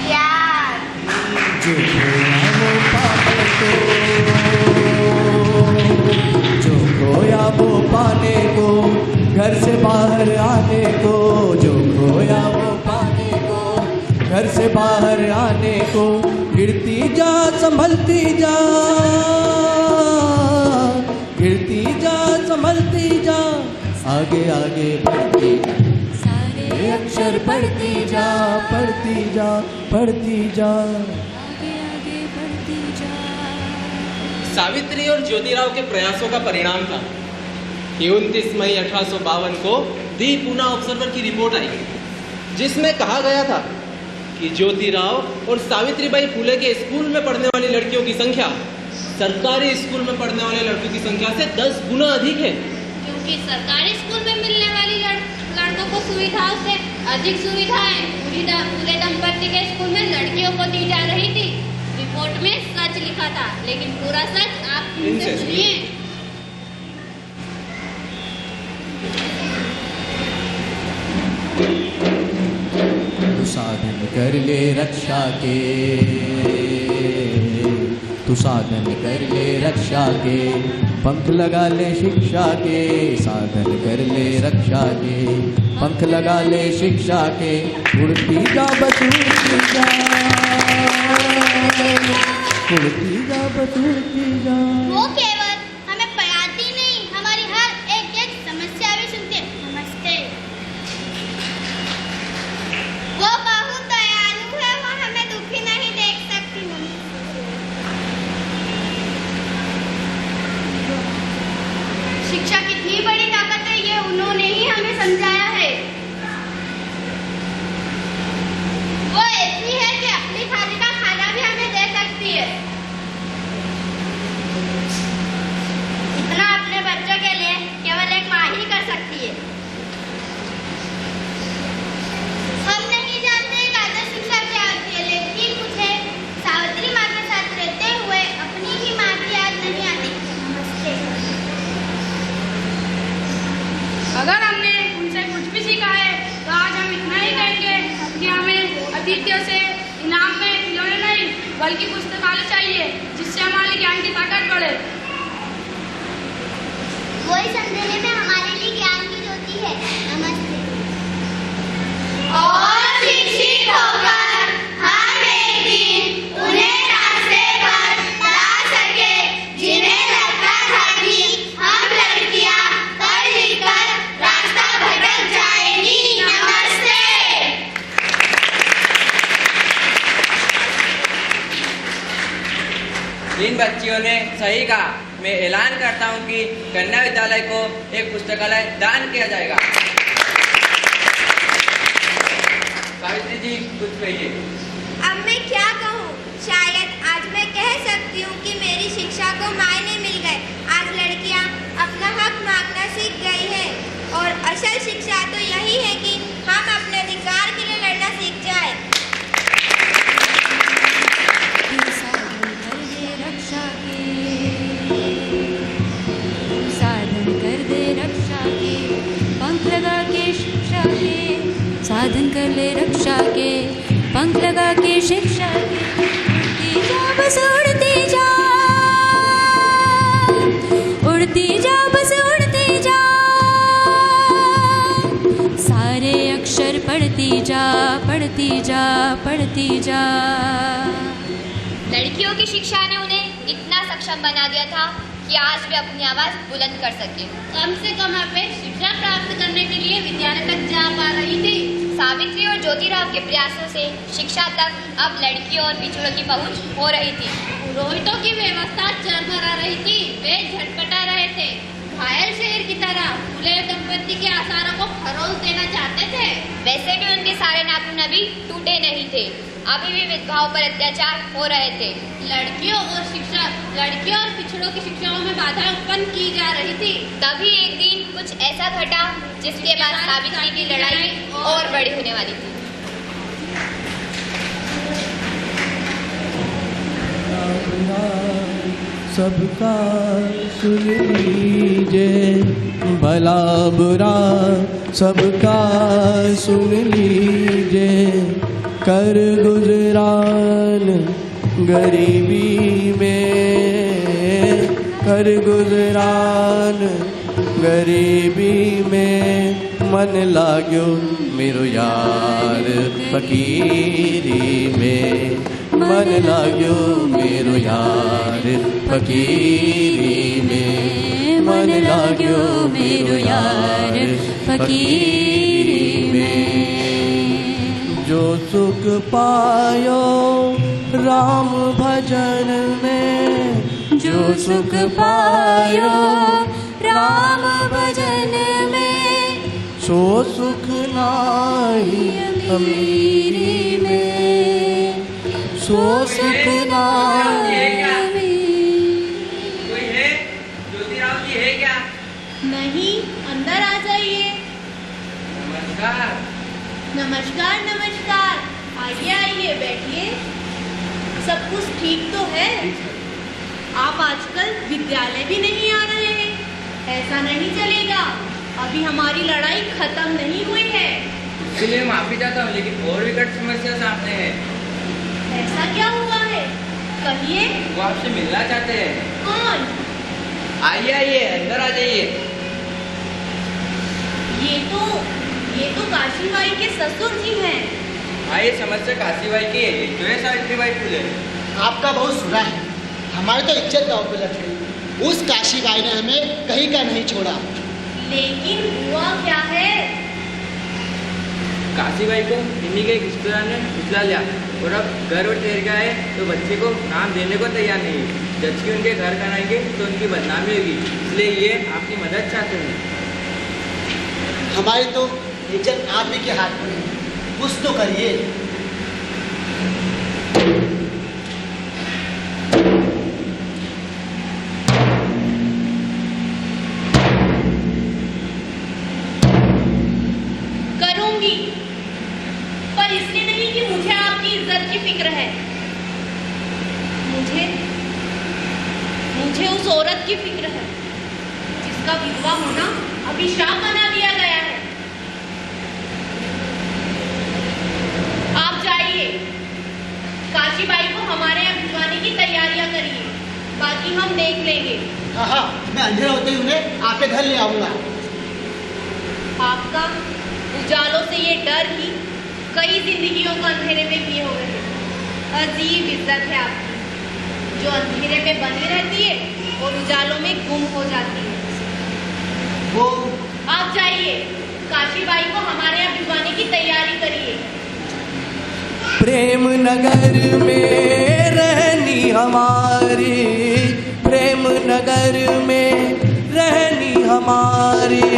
[SPEAKER 5] प्यार।
[SPEAKER 1] जो खोया वो पाने को, घर से बाहर आने को, जो खोया वो पाने को, घर से बाहर आने को, गिरती जा संभलती जा, गिरती जा संभलती जा, आगे आगे बढ़ती जा, सारे अक्षर पढ़ती जा, पढ़ती जा, पढ़ती जा, आगे आगे बढ़ती जा।
[SPEAKER 3] सावित्री और ज्योतिराव के प्रयासों का परिणाम था कि 29 मई 1852 को दी पूना ऑब्जर्वर की रिपोर्ट आई, जिसमें कहा गया था कि ज्योतिराव और सावित्रीबाई फुले के स्कूल में पढ़ने वाली लड़कियों की संख्या सरकारी स्कूल में पढ़ने वाले लड़कियों की संख्या से 10 गुना अधिक है।
[SPEAKER 2] क्योंकि सरकारी स्कूल में मिलने वाली लड़कों को सुविधाओं से अधिक सुविधाएं पूरे दंपति के स्कूल में लड़कियों को दी जा रही थी। रिपोर्ट में सच लिखा था, लेकिन पूरा सच आप इनसे सुनिए।
[SPEAKER 1] तू साधन कर ले रक्षा के, तू साधन कर ले रक्षा के, पंख लगा ले शिक्षा के, साधन कर ले रक्षा के, पंख लगा ले शिक्षा के, उड़ती जा बस उड़ती जा, उड़ती जा बस उड़ती जा।
[SPEAKER 5] वो केवल हमें पढ़ाती नहीं, हमारी हर एक एक समस्या भी सुनते समझते। वो बहुत दयालु है, वो हमें दुखी नहीं देख सकती। शिक्षा कितनी बड़ी ताकत है ये उन्होंने ही हमें समझाया है। वो ऐसी है कि अपनी थाली का खाना भी हमें दे सकती है। इतना अपने बच्चों के लिए केवल एक माँ ही कर सकती है। हम नहीं जानते आदर्श शिक्षा क्या होती है, लेकिन मुझे सावित्री माँ के साथ रहते हुए अपनी ही माँ की याद नहीं आती। नमस्ते।
[SPEAKER 11] अगर हमने उनसे कुछ भी सीखा है तो आज हम इतना ही कहेंगे कि हमें अतिथियों से इनाम में खिलौने नहीं बल्कि पुस्तकालय चाहिए, जिससे हमारे ज्ञान की ताकत बढ़े।
[SPEAKER 5] वही समझने में हमारे लिए ज्ञान की ज्योति है। नमस्ते। और शिक्षित होकर हम एक दिन उन्हें रास्ते पर ला सके, जिन्हें लगता था कि हम लड़कियां पढ़ लिख कर रास्ता भटक जाएंगी। नमस्ते।
[SPEAKER 12] इन बच्चियों ने सही कहा। मैं ऐलान करता हूं कि कन्या विद्यालय को एक पुस्तकालय दान किया जाएगा। जी कुछ कहिए।
[SPEAKER 5] अब मैं क्या कहूँ? शायद आज मैं कह सकती हूँ कि मेरी शिक्षा को मायने मिल गए। आज लड़कियाँ अपना हक मांगना सीख गई हैं और असल शिक्षा तो यही है कि हम अपने अधिकार के लिए लड़ना सीख जाए।
[SPEAKER 4] साधन कर दे रक्षा के, पंख लगा के शिक्षा के, साधन कर ले रक्षा के, पंख लगा के शिक्षा के। उड़ती जा बस उड़ती जा, उड़ती जा बस उड़ती जा, सारे अक्षर पढ़ती जा, पढ़ती जा, पढ़ती जा।
[SPEAKER 2] लड़कियों की शिक्षा ने उन्हें इतना सक्षम बना दिया था कि आज वे अपनी आवाज बुलंद कर सके।
[SPEAKER 11] कम से कम वे शिक्षा प्राप्त करने के लिए विद्यालय तक जा पा रही थी।
[SPEAKER 2] सावित्री और ज्योतिराव के प्रयासों से शिक्षा तक अब लड़कियों और पिछड़ों की पहुंच हो रही थी।
[SPEAKER 11] पुरोहितों की व्यवस्था चरमरा रही थी, वे झटपटा रहे थे। घायल शेर की तरह फूले दंपति के आसारों को खरोच देना चाहते थे।
[SPEAKER 2] वैसे भी उनके सारे नाखून अभी टूटे नहीं थे, अभी भी विधवाओं पर अत्याचार हो रहे थे।
[SPEAKER 11] लड़कियों और पिछड़ों की शिक्षाओं में बाधा उत्पन्न की जा रही थी।
[SPEAKER 2] तभी एक दिन कुछ ऐसा घटा जिसके बाद सावित्री की लड़ाई और बड़ी होने वाली थी।
[SPEAKER 1] सबका सुन लीजिए, भला बुरा सबका सुन लीजिए, कर गुजरान गरीबी में, कर गुजरान गरीबी में, मन लाग्यो मेरो यार फकीरी में, मन लाग्यो मेरो यार फकीरी में, मन लाग्यो मेरो यार फकीरी में। जो सुख पायो राम भजन में, जो सुख पायो राम भजन में, सो सुख नाई अमीरी में, सो सुख नाई।
[SPEAKER 12] कोई है? ज्योतिराव जी है क्या?
[SPEAKER 7] नहीं, अंदर आ जाइए।
[SPEAKER 12] नमस्कार।
[SPEAKER 7] नमस्कार नमस्कार, आइए आइए बैठिए। सब कुछ ठीक तो है? आप आजकल विद्यालय भी नहीं आ रहे हैं। ऐसा नहीं चलेगा, अभी हमारी लड़ाई खत्म नहीं हुई है।
[SPEAKER 12] उसके लिए माफी चाहता हूँ, लेकिन और विकट समस्या सामने है।
[SPEAKER 7] ऐसा क्या हुआ है? कहिए।
[SPEAKER 12] वो आपसे मिलना चाहते हैं।
[SPEAKER 7] कौन?
[SPEAKER 12] आइए आइए, अंदर आ जाइए।
[SPEAKER 7] ये तो काशीबाई के ससुर जी हैं।
[SPEAKER 12] हाँ, ये समस्या काशीबाई की है, जो है सावित्रीबाई फुले।
[SPEAKER 6] आपका बहुत सुना है, हमारी तो इज्जत दांव पे लग गई। उस काशीबाई ने हमें कहीं का नहीं छोड़ा।
[SPEAKER 7] लेकिन हुआ क्या है?
[SPEAKER 12] काशीबाई को इन्हीं के एक रिश्तेदार ने उछला लिया और अब घर और ठहर गया है, तो बच्चे को नाम देने को तैयार नहीं है। जज की उनके घर कराएंगे तो उनकी बदनामी होगी, इसलिए ये आपकी मदद चाहते हैं।
[SPEAKER 6] हमारी तो इज्जत आप ही के हाथ में है, कुछ तो करिए।
[SPEAKER 7] करूंगी, पर इसलिए नहीं कि मुझे आपकी इज्जत की फिक्र है। मुझे उस औरत की फिक्र है जिसका विधवा होना अभिशाप बना दिया गया है। आप जाइए, काशीबाई को हमारे यहाँ भिजवाने की तैयारियां करिए, बाकी हम देख लेंगे।
[SPEAKER 6] हाँ, मैं अंधेरा होते ही उन्हें आपके घर ले आऊंगा।
[SPEAKER 7] आपका उजालों से ये डर ही कई जिंदगियों को अंधेरे में किए हुए हैं। अजीब इज्जत है आपकी, जो अंधेरे में बनी रहती है और उजालों में गुम हो जाती है।
[SPEAKER 6] वो
[SPEAKER 7] आप जाइए, काशीबाई को हमारे यहाँ भिजवाने की तैयारी करिए।
[SPEAKER 1] प्रेम नगर में रहनी हमारी, प्रेम नगर में रहनी हमारी,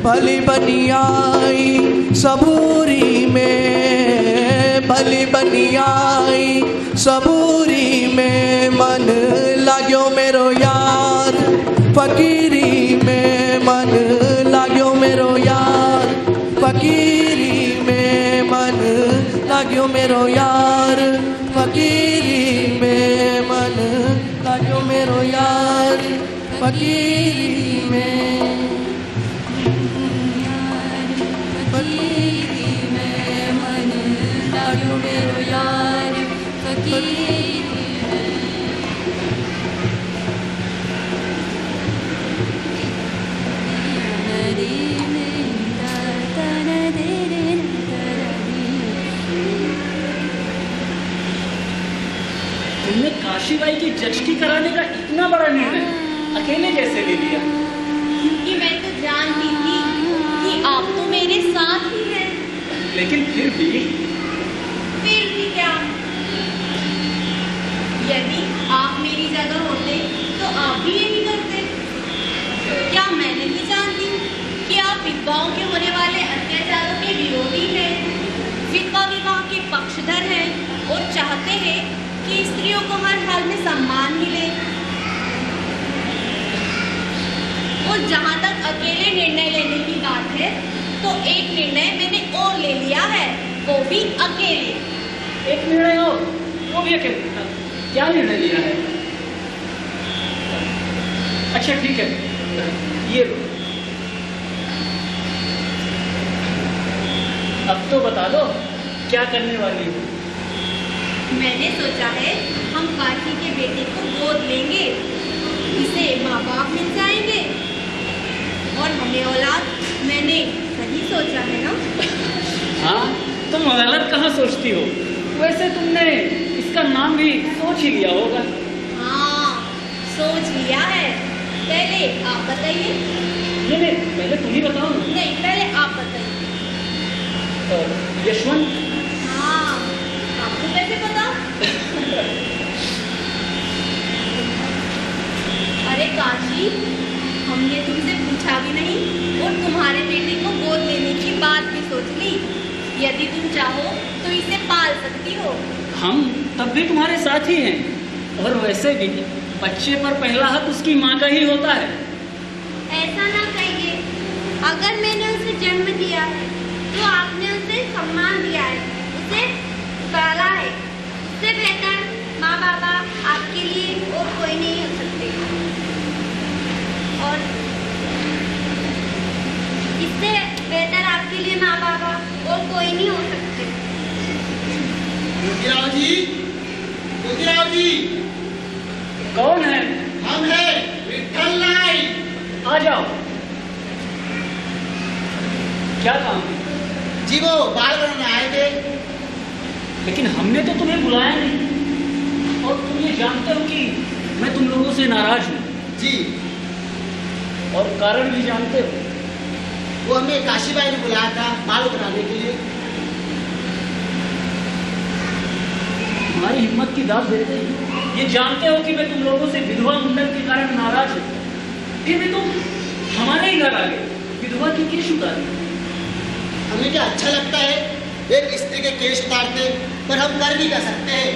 [SPEAKER 1] भली बनियाई सबूरी में, भली बनी आई, सबूरी में मन लाग्यो मेरो यार, फकीरी में मन लाग्यो मेरो यार, फकीरी में मन लाग्यो मेरो यार, फकीरी में मन लाग्यो मेरो यार, फकीरी में
[SPEAKER 4] फकीरी में मन लाग्यो मेरो यार, फकीरी
[SPEAKER 8] तुमने काशीबाई की जचकी कराने का इतना बड़ा निर्णय अकेले कैसे ले लिया?
[SPEAKER 2] क्योंकि मैं तो जानती थी कि आप तो मेरे साथ ही हैं।
[SPEAKER 8] लेकिन फिर भी
[SPEAKER 2] क्या? यदि आप मेरी जगह होते तो आप भी यही करते। क्या मैं नहीं जानती कि आप विधवाओं के होने वाले अत्याचारों के विरोधी हैं, विधवा विवाह के पक्षधर हैं और चाहते हैं कि स्त्रियों को हर हाल में सम्मान मिले। और जहाँ तक अकेले निर्णय लेने की बात है तो एक निर्णय मैंने और ले लिया है, वो भी अकेले।
[SPEAKER 8] एक निर्णय और, वो भी अकेले? क्या निर्णय लिया है? अच्छा ठीक है, ये लो। अब तो बता दो क्या करने वाली हो?
[SPEAKER 2] मैंने सोचा है हम काशी के बेटे को गोद लेंगे, इसे माँ बाप मिल जाएंगे और हमें औलाद। मैंने सही सोचा है ना?
[SPEAKER 8] हाँ, तुम गलत कहाँ सोचती हो? वैसे तुमने इसका नाम भी सोच ही लिया होगा।
[SPEAKER 2] हाँ, सोच लिया है। पहले आप बताइए।
[SPEAKER 8] नहीं, पहले तुम ही बताओ।
[SPEAKER 2] नहीं, पहले आप बताइए।
[SPEAKER 8] यशवंत।
[SPEAKER 2] हाँ, आपको कैसे पता? अरे काशी, हमने तुमसे पूछा भी नहीं और तुम्हारे बेटे को गोद लेने की बात भी सोच ली। यदि तुम चाहो तो इसे पाल सकती हो।
[SPEAKER 8] हम तब भी तुम्हारे साथ ही हैं और वैसे भी बच्चे पर पहला हक उसकी माँ का ही होता है।
[SPEAKER 5] ऐसा ना कहिए, अगर मैंने उसे जन्म दिया है तो आपने उसे सम्मान दिया है, उसे पाला है। इससे बेहतर माँ बाबा आपके लिए और कोई नहीं हो सकते, और इससे बेहतर आपके लिए माँ बाबा और कोई नहीं हो सकते।
[SPEAKER 6] ज्योतिराव जी, ज्योतिराव जी।
[SPEAKER 8] कौन है?
[SPEAKER 6] हम हैं विठल नाई।
[SPEAKER 8] आ जाओ। क्या काम है?
[SPEAKER 6] जी वो बाल बनाने आए थे।
[SPEAKER 8] लेकिन हमने तो तुम्हें बुलाया नहीं और तुम ये जानते हो कि मैं तुम लोगों से नाराज हूँ।
[SPEAKER 6] जी।
[SPEAKER 8] और कारण भी जानते हो।
[SPEAKER 6] वो हमें काशीबाई ने बुलाया था बाल बनाने के लिए।
[SPEAKER 8] हमारी हिम्मत की दाद देते हैं। ये जानते हो कि मैं तुम लोगों से विधवा मुंडन के कारण नाराज हूँ, फिर भी तुम हमारे ही घर आ गए। विधवा की केश उतारी।
[SPEAKER 6] हमें क्या अच्छा लगता है एक स्त्री के केश उतारते, पर हम कर भी कर सकते हैं।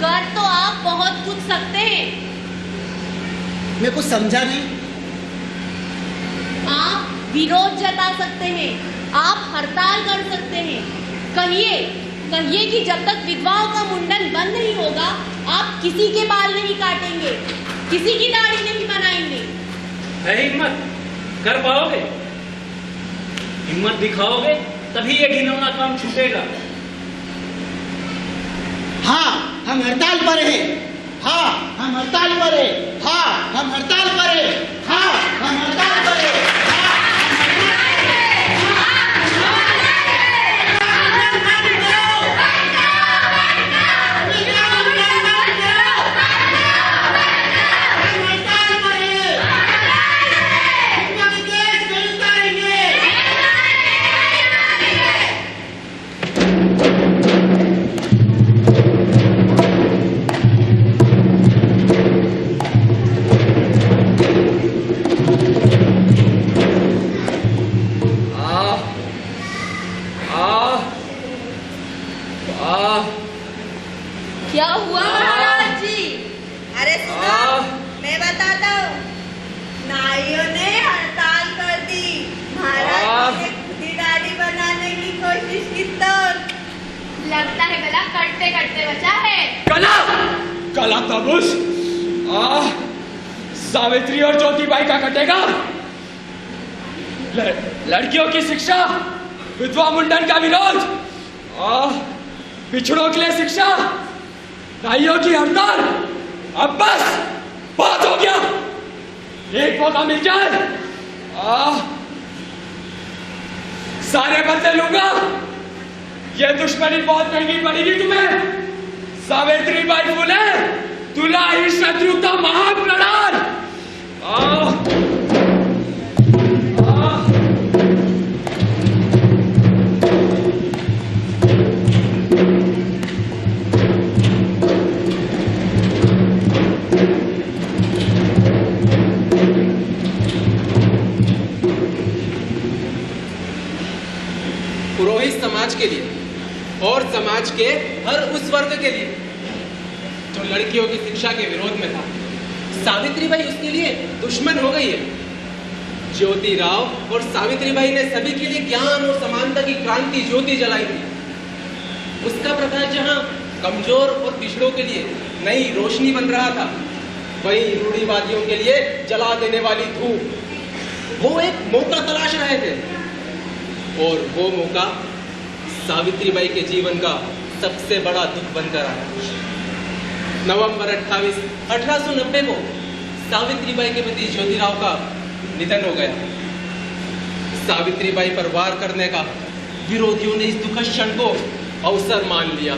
[SPEAKER 2] कर तो आप बहुत कुछ सकते हैं।
[SPEAKER 6] मैं कुछ समझा नहीं।
[SPEAKER 2] आप विरोध जता सकते हैं, आप हड़ताल कर सकते हैं। कहिए कि जब तक विधवाओं का मुंडन बंद नहीं होगा आप किसी के बाल नहीं काटेंगे, किसी की दाढ़ी नहीं बनाएंगे।
[SPEAKER 8] है हिम्मत? कर पाओगे? हिम्मत दिखाओगे तभी ये घिनौना काम छूटेगा।
[SPEAKER 6] हाँ, हम हड़ताल पर हैं। हाँ, हम हड़ताल पर हैं। हाँ, हम हड़ताल पर हैं। हाँ, हम हड़ताल पर हैं।
[SPEAKER 11] क्या हुआ महाराज जी?
[SPEAKER 7] अरे सुनो, मैं बताता हूँ। नाइयों ने हड़ताल कर दी। महाराज ने खुद ही दाढ़ी बनाने की कोशिश की तो
[SPEAKER 2] लगता है गला कटते कटते बचा है।
[SPEAKER 10] गला तबुस सावित्री और ज्योतिबाई का कटेगा। लड़कियों की शिक्षा, विधवा मुंडन का विरोध, पिछड़ों के लिए शिक्षा, नाइयों की हड़ताल। अब बस बहुत हो गया। एक मौका मिल जाए सारे बदले लूंगा। ये दुश्मनी बहुत महंगी पड़ेगी तुम्हें। सावित्री बाई फुले, तुला ही शत्रु का महाप्रणाम।
[SPEAKER 3] पुरोहित समाज के लिए और समाज के हर उस वर्ग के लिए जो लड़कियों की शिक्षा के विरोध में था, सावित्रीबाई उसके लिए दुश्मन हो गई है। ज्योतिराव और सावित्रीबाई ने सभी के लिए ज्ञान और समानता की क्रांति ज्योति जलाई थी। उसका प्रकाश जहां कमजोर और पिछड़ों के लिए नई रोशनी बन रहा था, वहीं रूढ़िवादियों के लिए जला देने वाली धूप। वो एक मौका तलाश रहे थे और वो मौका सावित्रीबाई के जीवन का सबसे बड़ा दुख बनकर आया। नवंबर 28, 1890 को सावित्रीबाई के पति ज्योतिराव का निधन हो गया। सावित्रीबाई पर वार करने का विरोधियों ने इस दुखद क्षण को अवसर मान लिया।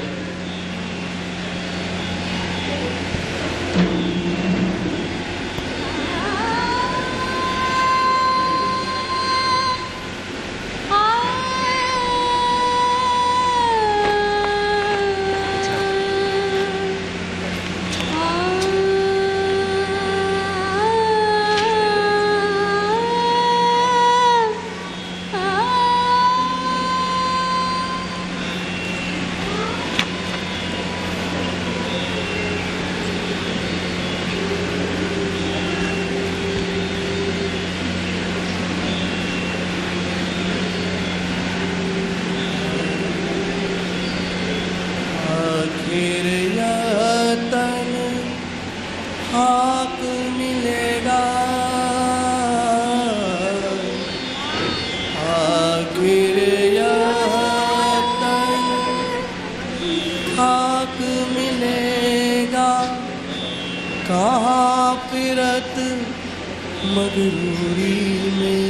[SPEAKER 1] मगरूरी में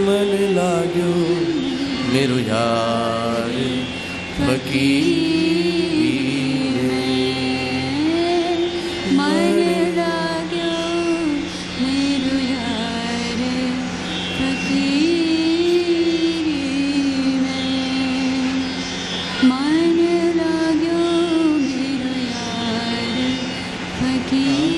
[SPEAKER 1] मन लाग्यो मेरो यार फकीर
[SPEAKER 4] मन लाग्यो मेरो यार फकीर मन लाग्यो मेरो यार फकीर।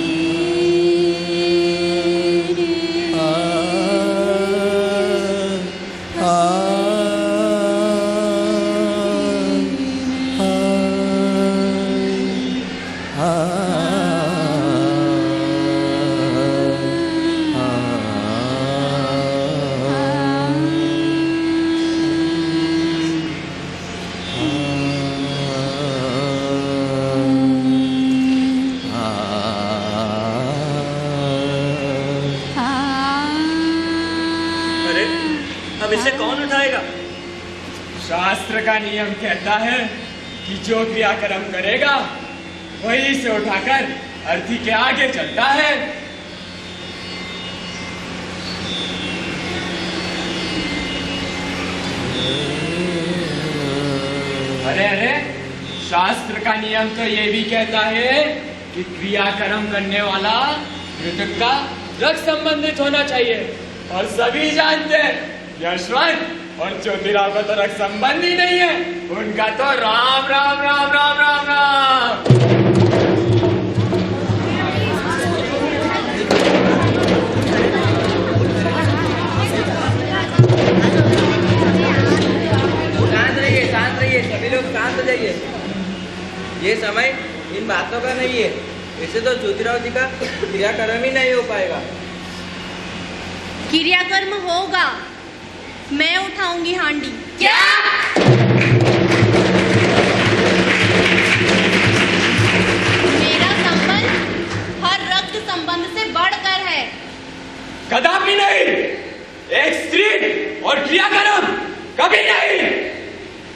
[SPEAKER 10] शास्त्र का नियम कहता है कि जो क्रियाक्रम करेगा वही से उठाकर अर्थी के आगे चलता है। अरे अरे, शास्त्र का नियम तो ये भी कहता है कि क्रियाक्रम करने वाला मृतक का रक्त संबंधित होना चाहिए। और सभी जानते हैं यशवंत और ज्योतिराव का तो रक्त संबंध ही नहीं है, उनका तो राम राम राम राम राम राम।
[SPEAKER 12] शांत रहिए, सभी लोग शांत शांत हो जाइए। ये समय इन बातों का नहीं है। ऐसे तो ज्योतिराव जी का क्रियाकर्म ही नहीं हो पाएगा।
[SPEAKER 5] क्रियाकर्म होगा। मैं उठाऊंगी हांडी।
[SPEAKER 2] क्या?
[SPEAKER 5] मेरा संबंध हर रक्त संबंध से बढ़कर है।
[SPEAKER 10] कदापि नहीं। एक स्त्री और क्रियाकर्म कभी नहीं।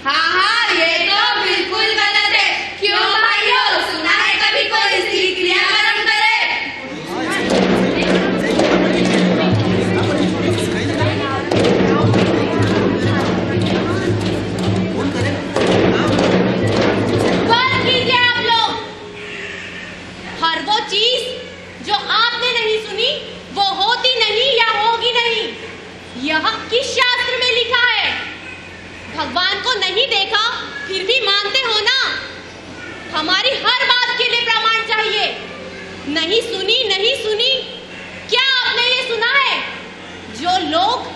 [SPEAKER 2] हाँ, ये तो बिल्कुल गलत है। क्यों भाइयों, सुना है कभी कोई स्त्री क्रियाकर्म करे?
[SPEAKER 5] बंद कीजिए आप लोग। हर वो चीज जो आपने नहीं सुनी वो होती नहीं या होगी नहीं। यह किस शास्त्र में लिखा है? भगवान को नहीं देखा फिर भी मानते हो ना? हमारी हर बात के लिए प्रमाण चाहिए। नहीं सुनी, नहीं सुनी। क्या आपने ये सुना है? जो लोग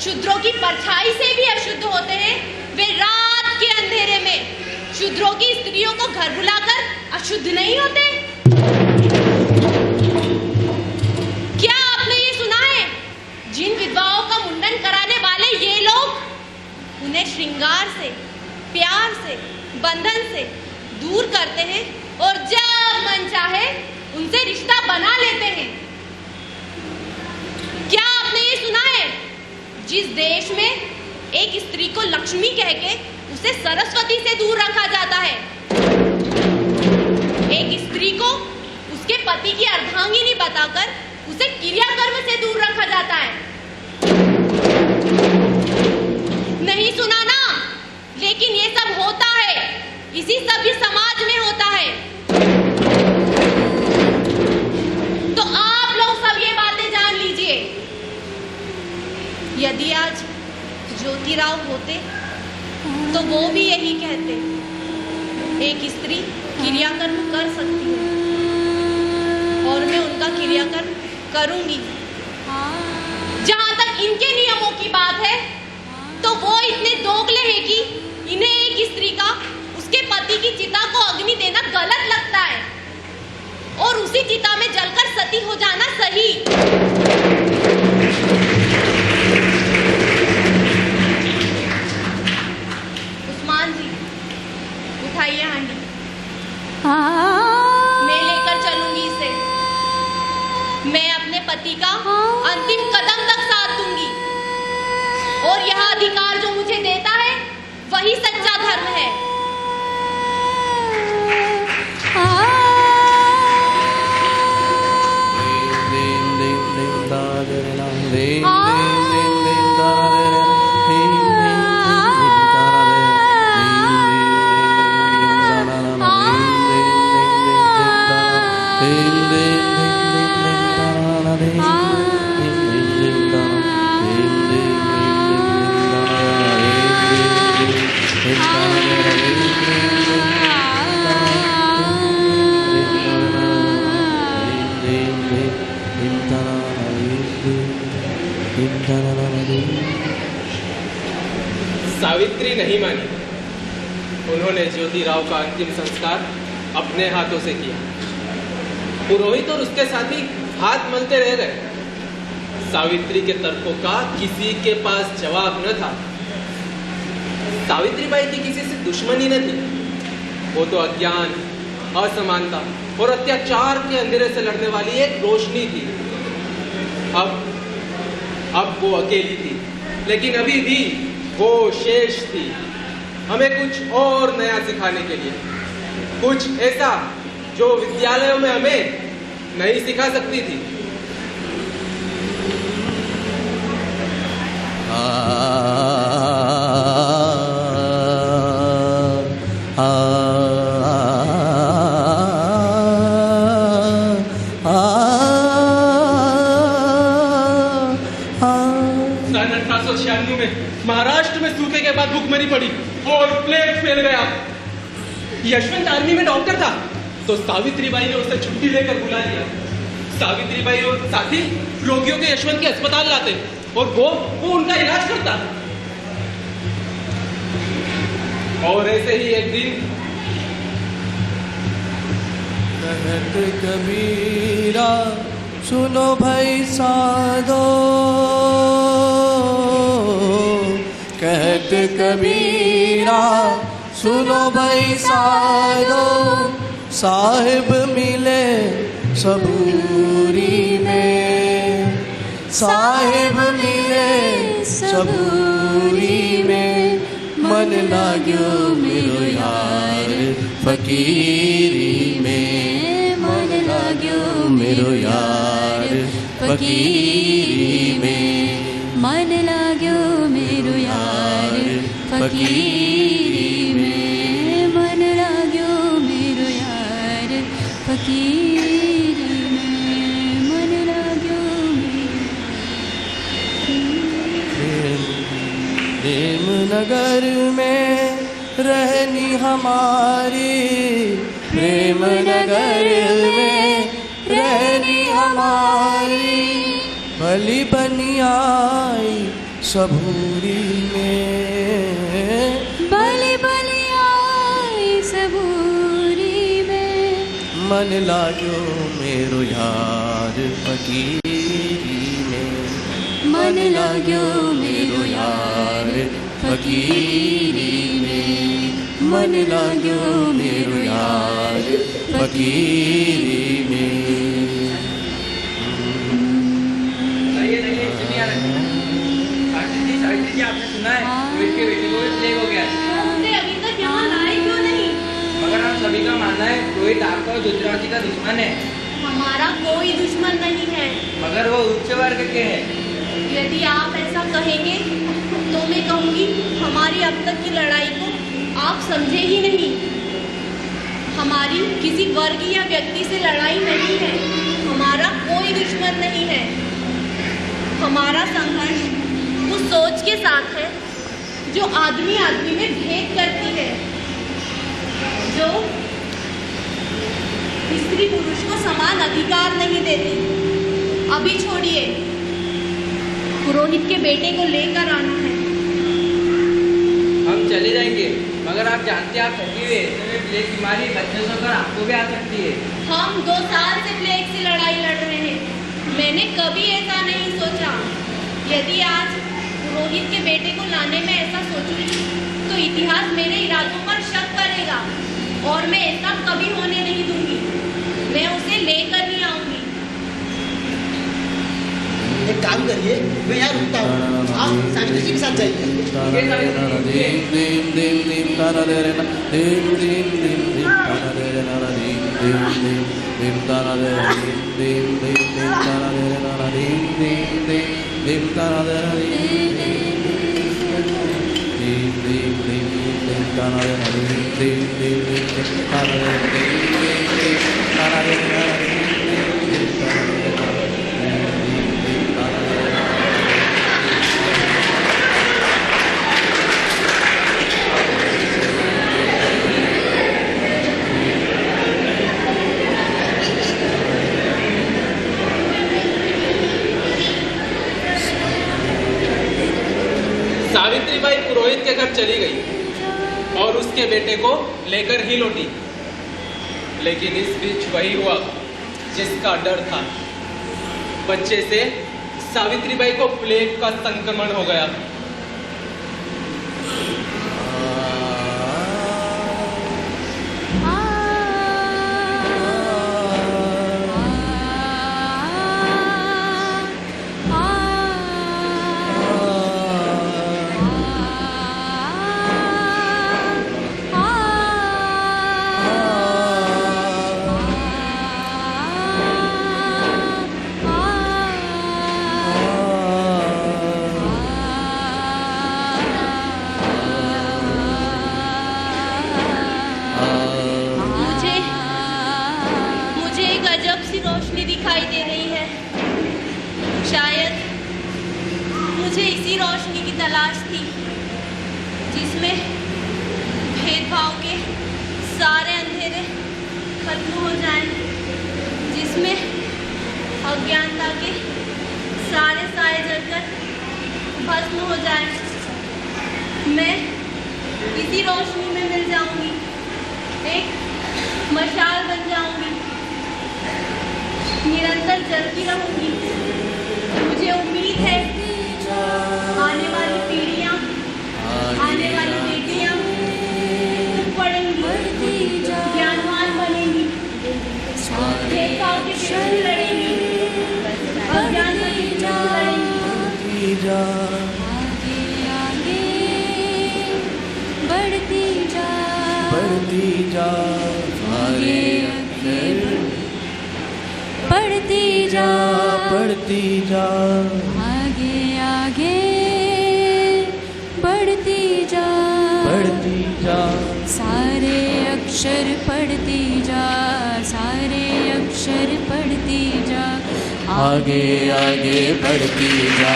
[SPEAKER 5] शूद्रों की परछाई से भी अशुद्ध होते हैं, वे रात के अंधेरे में शूद्रों की स्त्रियों को घर बुलाकर अशुद्ध नहीं होते? क्या आपने ये सुना है? जिन विधवाओं का मुंडन कराने वाले ये लोग, उन्हें श्रृंगार से, प्यार से, बंधन से दूर करते हैं और जब मन चाहे उनसे रिश्ता बना लेते हैं। क्या आपने ये सुना है? जिस देश में एक स्त्री को लक्ष्मी कह के उसे सरस्वती से दूर रखा जाता है, एक स्त्री को उसके पति की अर्धांगिनी बताकर उसे क्रियाकर्म से दूर रखा जाता है। नहीं सुना ना? लेकिन ये सब होता है, इसी सभ्य समाज में होता है। तो आप लोग सब ये बातें जान लीजिए। यदि आज ज्योतिराव होते तो वो भी यही कहते, एक स्त्री क्रियाकर्म कर सकती है और मैं उनका क्रियाकर्म करूंगी। जहां तक इनके नियमों की बात है तो वो इतने दोगले हैं कि इन्हें एक स्त्री का उसके पति की चिता को अग्नि देना गलत लगता है और उसी चिता में जलकर सती हो जाना सही। उस्मान जी, उठाइए हांडी। मैं लेकर चलूंगी इसे। मैं अपने पति का अंतिम कदम तक साथ दूंगी और यह अधिकार जो मुझे देता है वही सच्चा धर्म है।
[SPEAKER 3] सावित्री नहीं मानी। उन्होंने ज्योतिराव का अंतिम संस्कार अपने हाथों से किया। पुरोहित और उसके साथी हाथ मलते रह गए। सावित्री के तर्कों का किसी के पास जवाब न था। सावित्रीबाई की किसी से दुश्मनी न थी। वो तो अज्ञान, असमानता और अत्याचार के अंधेरे से लड़ने वाली एक रोशनी थी। अब वो अकेली थी, लेकिन अभी भी वो शेष थी हमें कुछ और नया सिखाने के लिए, कुछ ऐसा जो विद्यालयों में हमें नहीं सिखा सकती थी। महाराष्ट्र में सूखे के बाद भूखमरी पड़ी और प्लेग फैल गया। यशवंत आर्मी में डॉक्टर था तो सावित्रीबाई ने उसे छुट्टी लेकर बुला लिया। सावित्रीबाई और साथी रोगियों के यशवंत के अस्पताल लाते और वो उनका इलाज करता। और ऐसे ही एक दिन
[SPEAKER 1] कहत कबीरा सुनो भाई साधो, कहत कबीरा सुनो भाई साधो, साहिब मिले सबूरी में, साहिब मिले सबूरी में, मन लाग्यो मेरो यार फकीरी में, मन लाग्यो मेरो यार फकीरी में,
[SPEAKER 4] मन लाग्यो मेरो यार फकीरी में, मन लाग्यो मेरो यार फकीरी में, मन लाग्यो
[SPEAKER 1] प्रेम नगर में रहनी हमारी, प्रेम नगर में रहनी हमारी, भली बनी आई सबूरी में,
[SPEAKER 4] भली भली आई सबूरी में,
[SPEAKER 1] मन लाग्यो मेरो यार फकीरी में, मन लाग्यो मेरो यार फकीरी में, मन लाग्यो मेरो यार फकीरी में।
[SPEAKER 12] सावित्री जी आपने सुना है रोहित के बेटे को प्लेग हो गया है।
[SPEAKER 2] हमने अभी तक यहाँ लाए क्यों नहीं?
[SPEAKER 12] मगर हम सभी का मानना है रोहित आपका और धुतराष्ट्र का दुश्मन है।
[SPEAKER 2] हमारा कोई दुश्मन नहीं है।
[SPEAKER 12] मगर वो उच्च वर्ग के हैं।
[SPEAKER 2] यदि आप ऐसा कहेंगे तो मैं कहूँगी हमारी अब तक की लड़ाई को आप समझे ही नहीं। हमारी किसी वर्ग या व्यक्ति से लड़ाई नहीं है, हमारा कोई दुश्मन नहीं है। हमारा संघर्ष उस सोच के साथ है जो आदमी आदमी में भेद करती है, जो स्त्री पुरुष को समान अधिकार नहीं देती। अभी छोड़िए, पुरोहित के बेटे को लेकर आना है।
[SPEAKER 12] हम चले जाएंगे, मगर आप जानते हैं आप थकी हुए, इसमें प्लेग बीमारी बच्चों से कर आपको भी आ सकती है।
[SPEAKER 2] हम 2 साल से प्लेग से लड़ाई लड़ रहे हैं, मैंने कभी ऐसा नहीं सोचा। यदि आज पुरोहित के बेटे को लाने में ऐसा सोचूंगी तो इतिहास मेरे इरादों पर शक करेगा और मैं ऐसा कभी होने नहीं दूंगी। मैं उसे लेकर ही आऊंगी।
[SPEAKER 6] एक काम करिए, मैं यहाँ रुकता हूँ, आप सावित्री जी के साथ जाइए।
[SPEAKER 3] सावित्रीबाई पुरोहित के घर चली गई और उसके बेटे को लेकर ही लौटी। लेकिन इस बीच वही हुआ जिसका डर था। बच्चे से सावित्रीबाई को प्लेग का संक्रमण हो गया।
[SPEAKER 2] दिखाई दे रही है। शायद मुझे इसी रोशनी की तलाश थी जिसमें भेदभाव के सारे अंधेरे खत्म हो जाएं, जिसमें अज्ञानता के सारे साए जलकर भस्म हो जाएं। मैं
[SPEAKER 7] इसी रोशनी में मिल जाऊंगी, एक मशाल बन जाऊंगी, निरंतर जलती रहूंगी। मुझे उम्मीद है आने वाली पीढ़ियां, आने वाली बेटियां पढ़ेंगी, ज्ञानवान बनेंगी, भेदभाव के विरुद्ध लड़ेंगी, अज्ञान के विरुद्ध लड़ेंगी।
[SPEAKER 4] आगे बढ़ती जा,
[SPEAKER 1] बढ़ती जा, आगे
[SPEAKER 4] बढ़ती जा,
[SPEAKER 1] बढ़ती जा,
[SPEAKER 4] आगे आगे बढ़ती जा,
[SPEAKER 1] बढ़ती जा,
[SPEAKER 4] सारे अक्षर पढ़ती जा, सारे अक्षर पढ़ती जा,
[SPEAKER 1] आगे आगे बढ़ती जा,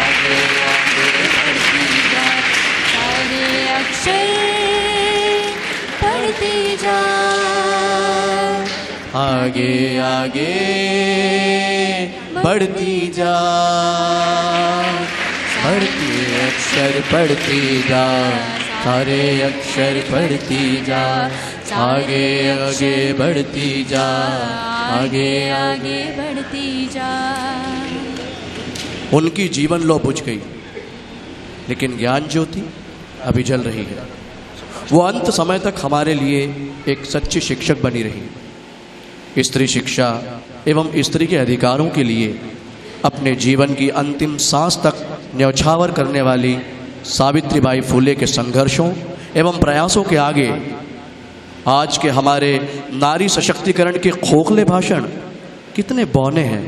[SPEAKER 1] आगे आगे बढ़ती जा,
[SPEAKER 4] सारे अक्षर पढ़ती जा,
[SPEAKER 1] आगे आगे बढ़ती जा, बढ़ती अक्षर पढ़ती जा, सारे अक्षर पढ़ती जा, आगे आगे बढ़ती जा, आगे
[SPEAKER 4] आगे बढ़ती जा।
[SPEAKER 1] उनकी जीवन लो बुझ गई, लेकिन ज्ञान ज्योति अभी जल रही है। वो अंत समय तक हमारे लिए एक सच्ची शिक्षक बनी रही। स्त्री शिक्षा एवं स्त्री के अधिकारों के लिए अपने जीवन की अंतिम सांस तक न्यौछावर करने वाली सावित्रीबाई फुले के संघर्षों एवं प्रयासों के आगे आज के हमारे नारी सशक्तिकरण के खोखले भाषण कितने बौने हैं,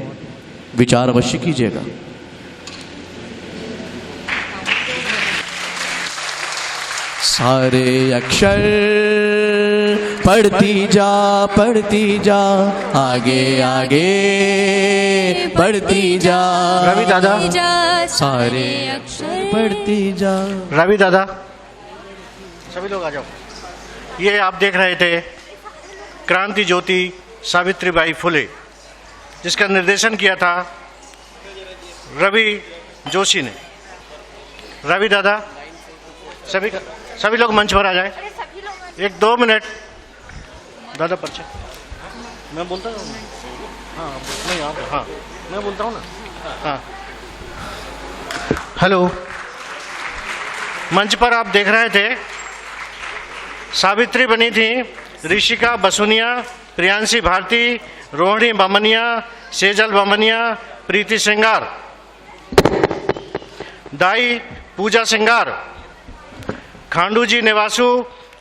[SPEAKER 1] विचार अवश्य कीजिएगा। सारे अक्षर पढ़ती जा, पढ़ती जा, आगे आगे बढ़ती जा,
[SPEAKER 13] रवि दादा,
[SPEAKER 1] सारे अक्षर पढ़ती जा।
[SPEAKER 13] रवि दादा, सभी लोग आ जाओ। ये आप देख रहे थे क्रांति ज्योति सावित्रीबाई फुले, जिसका निर्देशन किया था रवि जोशी ने। रवि दादा, सभी लोग मंच पर आ जाए। 1-2 मिनट दादा, परिचय मैं बोलता हूँ। हाँ नहीं आप, हाँ मैं बोलता हूँ ना। हाँ हेलो, मंच पर आप देख रहे थे सावित्री बनी थी ऋषिका बसुनिया, प्रियांशी भारती, रोहिणी बामनिया, सेजल बामनिया, प्रीति सिंगार। दाई पूजा सिंगार, खांडूजी निवासु,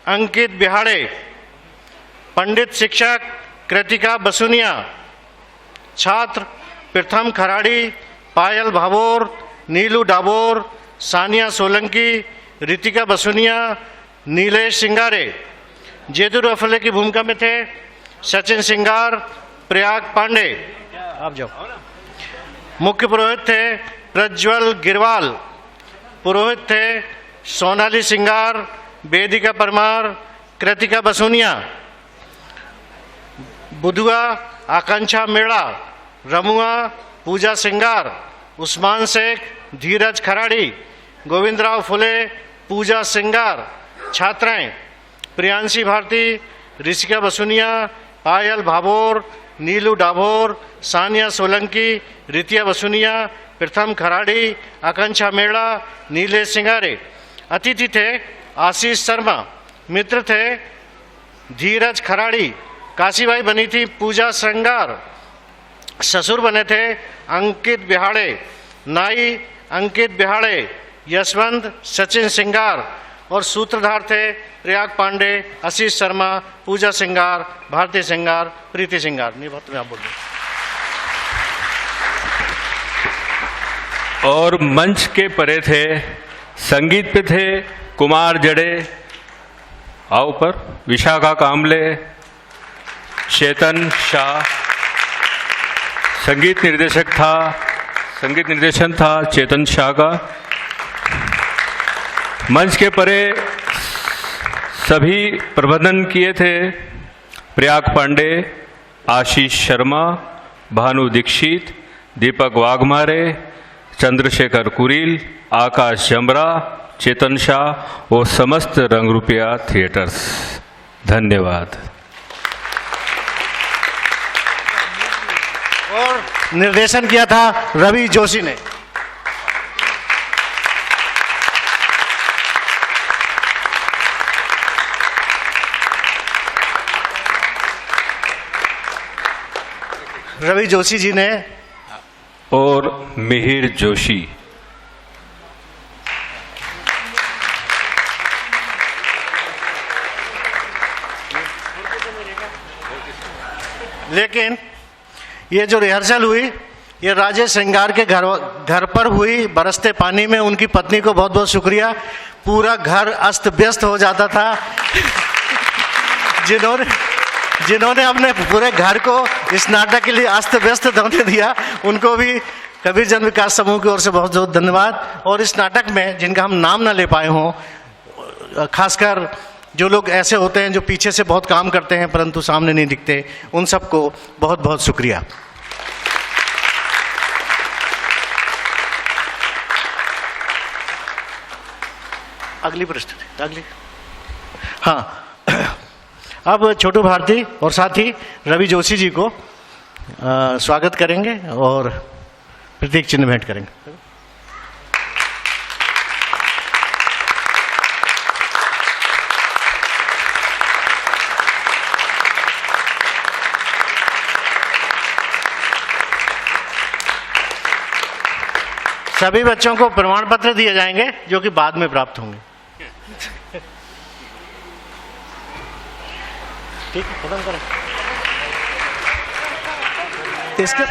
[SPEAKER 13] अंकित बिहाड़े, पंडित शिक्षक कृतिका बसुनिया, छात्र प्रथम खराड़ी, पायल भाभोर, नीलू डाबोर, सानिया सोलंकी, रितिका बसुनिया, नीलेश सिंगारे। जेदुर अफले की भूमिका में थे सचिन सिंगार, प्रयाग पांडे। आप जाओ। मुख्य पुरोहित थे प्रज्वल गिरवाल, पुरोहित थे सोनाली सिंगार, वेदिका परमार, कृतिका बसुनिया। बुधुआ आकांक्षा मेड़ा, रमुआ पूजा सिंगार, उस्मान शेख, धीरज खराड़ी, गोविंदराव फुले, पूजा सिंगार। छात्राएं प्रियांशी भारती, ऋषिका बसुनिया, पायल भाभोर, नीलू डाभोर, सानिया सोलंकी, रितिया बसुनिया, प्रथम खराड़ी, आकांक्षा मेड़ा, नीलेश सिंगारे। अतिथि थे आशीष शर्मा, मित्र थे धीरज खराड़ी, काशीबाई बनी थी पूजा श्रृंगार, ससुर बने थे अंकित बिहाड़े, नाई अंकित बिहाड़े, यशवंत सचिन सिंगार और सूत्रधार थे प्रयाग पांडे, आशीष शर्मा, पूजा सिंगार, भारती सिंगार, प्रीति सिंगार। नहीं बात में आप बोल दो।
[SPEAKER 14] और मंच के परे थे, संगीत पे थे कुमार जड़े, आओ पर, विशाखा कामले, चेतन शाह। संगीत निर्देशन था चेतन शाह का। मंच के परे सभी प्रबंधन किए थे प्रयाग पांडे, आशीष शर्मा, भानु दीक्षित, दीपक वाघमारे, चंद्रशेखर कुरील, आकाश जमरा, चेतन शाह और समस्त रंगरूपिया थिएटर्स। धन्यवाद।
[SPEAKER 13] और निर्देशन किया था रवि जोशी ने। रवि जोशी जी ने
[SPEAKER 14] और मिहिर जोशी।
[SPEAKER 13] लेकिन ये जो रिहर्सल हुई ये राजेश श्रृंगार के घर पर हुई, बरसते पानी में। उनकी पत्नी को बहुत बहुत शुक्रिया। पूरा घर अस्त व्यस्त हो जाता था। जिन्होंने अपने पूरे घर को इस नाटक के लिए अस्त व्यस्त होने दिया, उनको भी कबीर जन विकास समूह की ओर से बहुत बहुत धन्यवाद। और इस नाटक में जिनका हम नाम ना ले पाए हों, खासकर जो लोग ऐसे होते हैं जो पीछे से बहुत काम करते हैं परंतु सामने नहीं दिखते, उन सबको बहुत बहुत शुक्रिया। अगली प्रस्तुति अगली। हाँ, अब छोटू भारती और साथ ही रवि जोशी जी को स्वागत करेंगे और प्रतीक चिन्ह भेंट करेंगे। सभी बच्चों को प्रमाण पत्र दिए जाएंगे जो कि बाद में प्राप्त होंगे। ठीक है, खत्म करें इसके।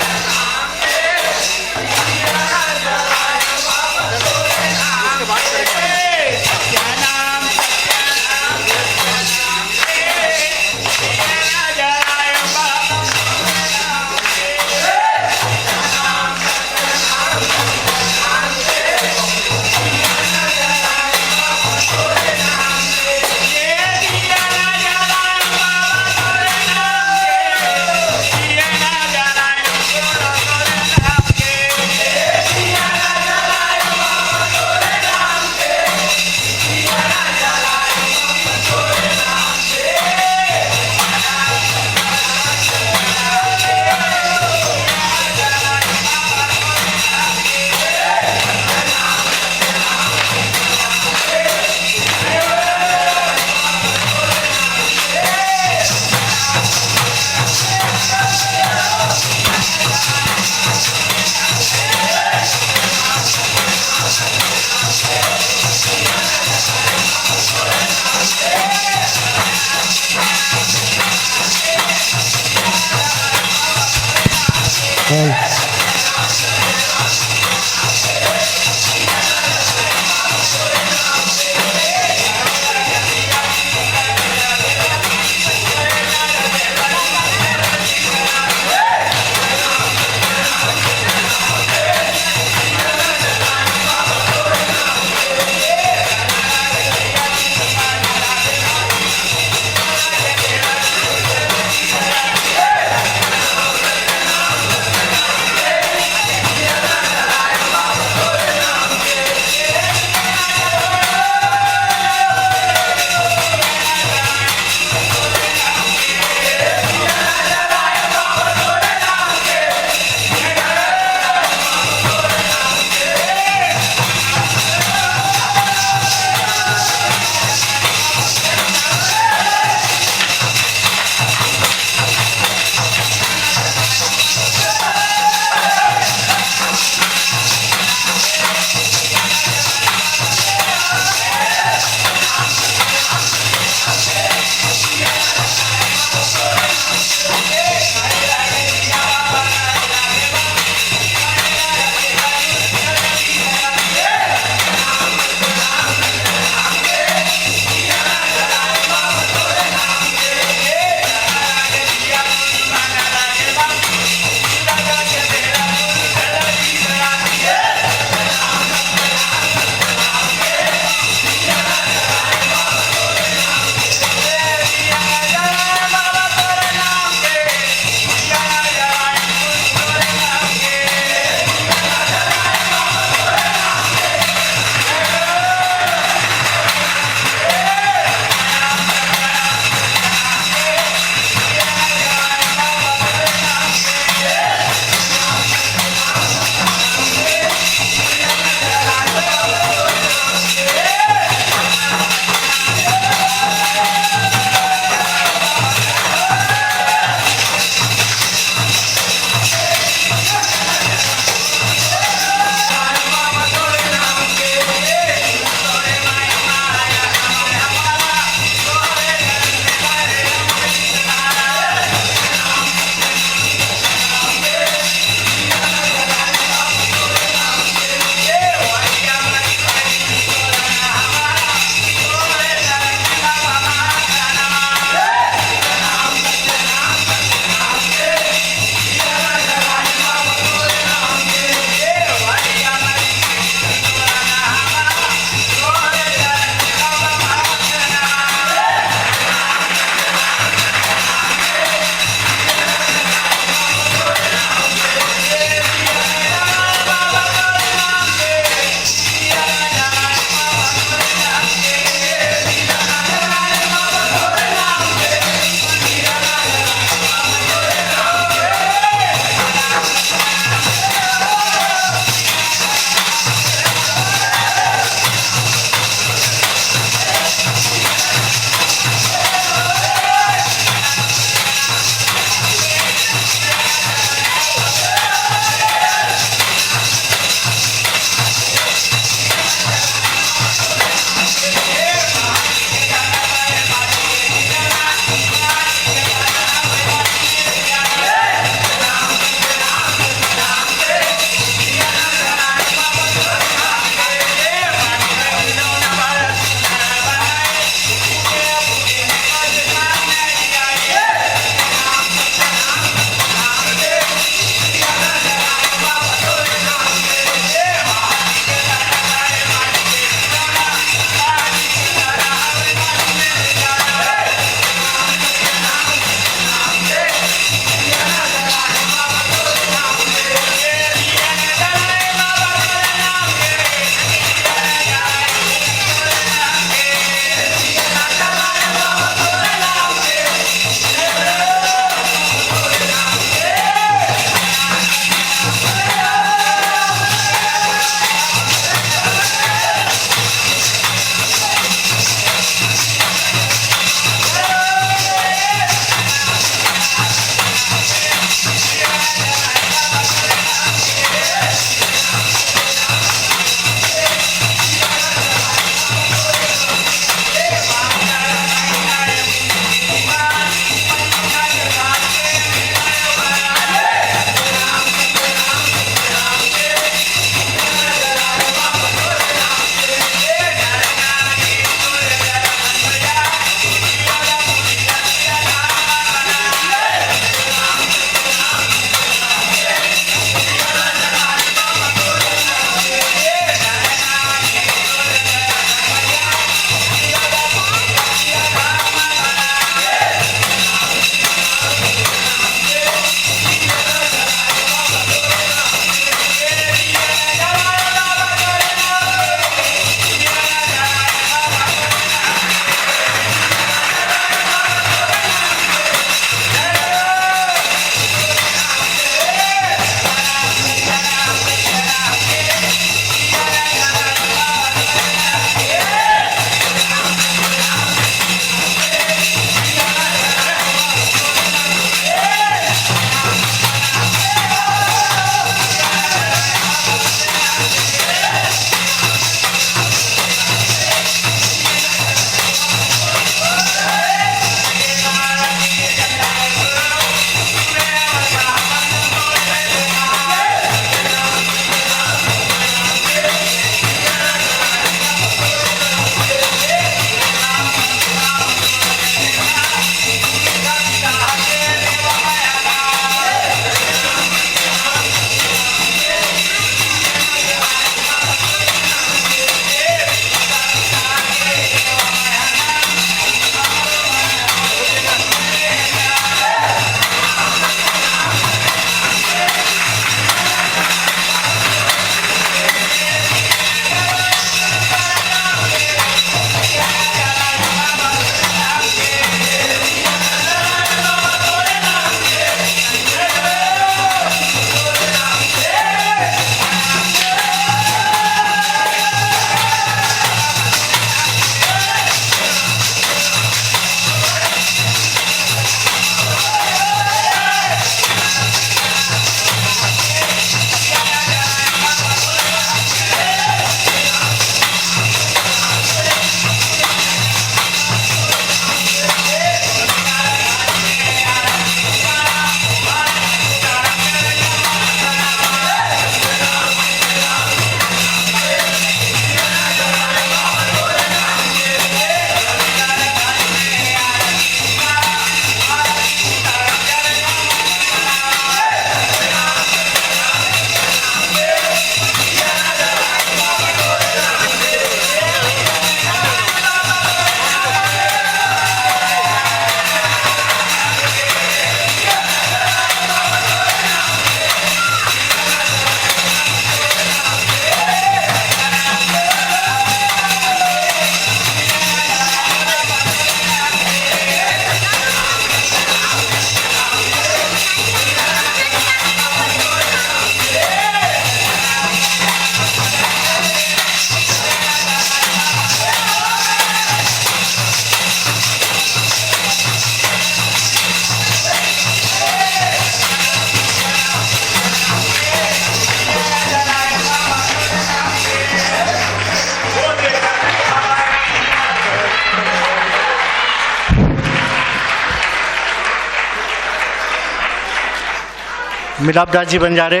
[SPEAKER 13] मिलापदास जी बंजारे।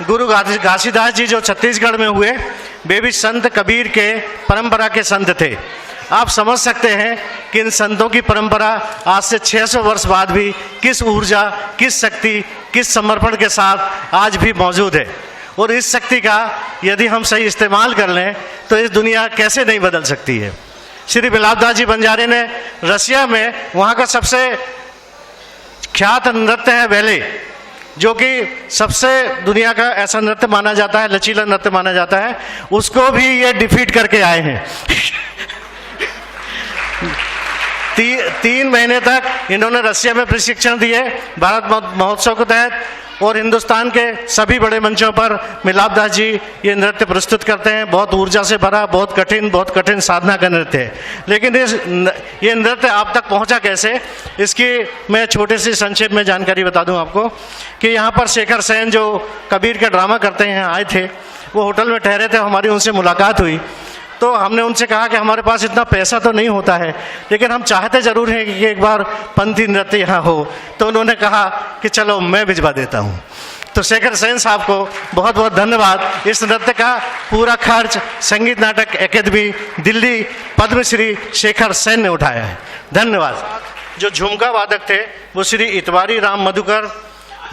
[SPEAKER 13] गुरु घासीदास जी जो छत्तीसगढ़ में हुए, वे भी संत कबीर के परंपरा के संत थे। आप समझ सकते हैं कि इन संतों की परंपरा आज से 600 वर्ष बाद भी किस ऊर्जा, किस शक्ति, किस समर्पण के साथ आज भी मौजूद है। और इस शक्ति का यदि हम सही इस्तेमाल कर लें तो इस दुनिया कैसे नहीं बदल सकती है। श्री मिलापदास जी बंजारे ने रसिया में, वहाँ का सबसे ख्यात नृत्य है बैले, जो कि सबसे दुनिया का ऐसा नृत्य माना जाता है, लचीला नृत्य माना जाता है, उसको भी ये डिफीट करके आए हैं। 3 महीने तक इन्होंने रसिया में प्रशिक्षण दिए भारत महोत्सव के तहत, और हिंदुस्तान के सभी बड़े मंचों पर मिलापदास जी ये नृत्य प्रस्तुत करते हैं। बहुत ऊर्जा से भरा, बहुत कठिन साधना का नृत्य है। लेकिन ये नृत्य आप तक पहुंचा कैसे, इसकी मैं छोटी सी संक्षेप में जानकारी बता दूं आपको कि यहाँ पर शेखर सेन जो कबीर का ड्रामा करते हैं आए थे। वो होटल में ठहरे थे, हमारी उनसे मुलाकात हुई। तो हमने उनसे कहा कि हमारे पास इतना पैसा तो नहीं होता है, लेकिन हम चाहते ज़रूर हैं कि एक बार पंथी नृत्य यहाँ हो। तो उन्होंने कहा कि चलो मैं भिजवा देता हूँ। तो शेखर सेन साहब को बहुत बहुत धन्यवाद। इस नृत्य का पूरा खर्च संगीत नाटक अकेदमी दिल्ली पद्मश्री शेखर सेन ने उठाया है। धन्यवाद। जो झुमका वादक थे वो श्री इतवारी राम मधुकर,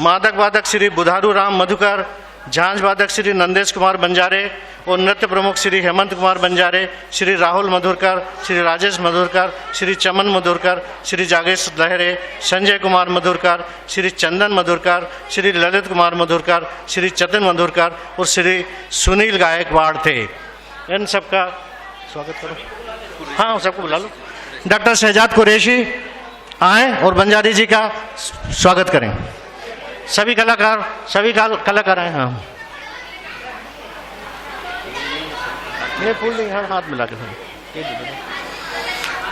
[SPEAKER 13] मादक वादक श्री बुधारू राम मधुकर, झांझ वादक श्री नंदेश कुमार बंजारे और नृत्य प्रमुख श्री हेमंत कुमार बंजारे, श्री राहुल मधुरकर, श्री राजेश मधुरकर, श्री चमन मधुरकर, श्री जागेश लहरे, संजय कुमार मधुरकर, श्री चंदन मधुरकर, श्री ललित कुमार मधुरकर, श्री चतन मधुरकर और श्री सुनील गायकवाड़ थे। इन सबका स्वागत करो। हाँ, सबको बुला लो। डॉक्टर शहजाद कुरैशी आए और बंजारी जी का स्वागत करें। सभी कलाकार आए। हाँ, ये फूल नहीं, हाथ मिला के।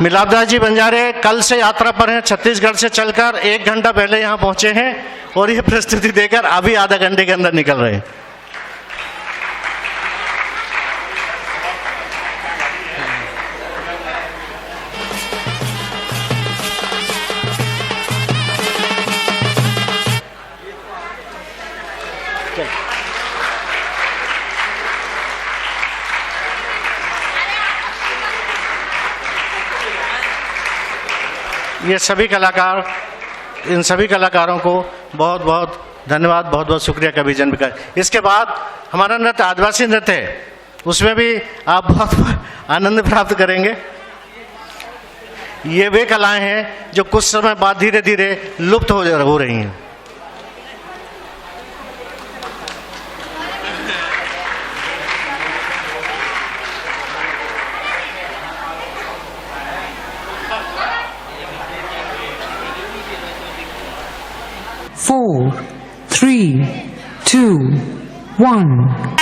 [SPEAKER 13] मिलापदास जी बंजारे कल से यात्रा पर हैं। छत्तीसगढ़ से चलकर 1 घंटा पहले यहाँ पहुंचे हैं और ये प्रस्तुति देकर अभी आधा घंटे के अंदर निकल रहे हैं। ये सभी कलाकार, इन सभी कलाकारों को बहुत बहुत धन्यवाद, बहुत बहुत शुक्रिया कवि जन विकास। इसके बाद हमारा नृत्य आदिवासी नृत्य है, उसमें भी आप बहुत आनंद प्राप्त करेंगे। ये वे कलाएं हैं जो कुछ समय बाद धीरे धीरे लुप्त हो रही हैं।
[SPEAKER 15] Four, 3, 2, 1.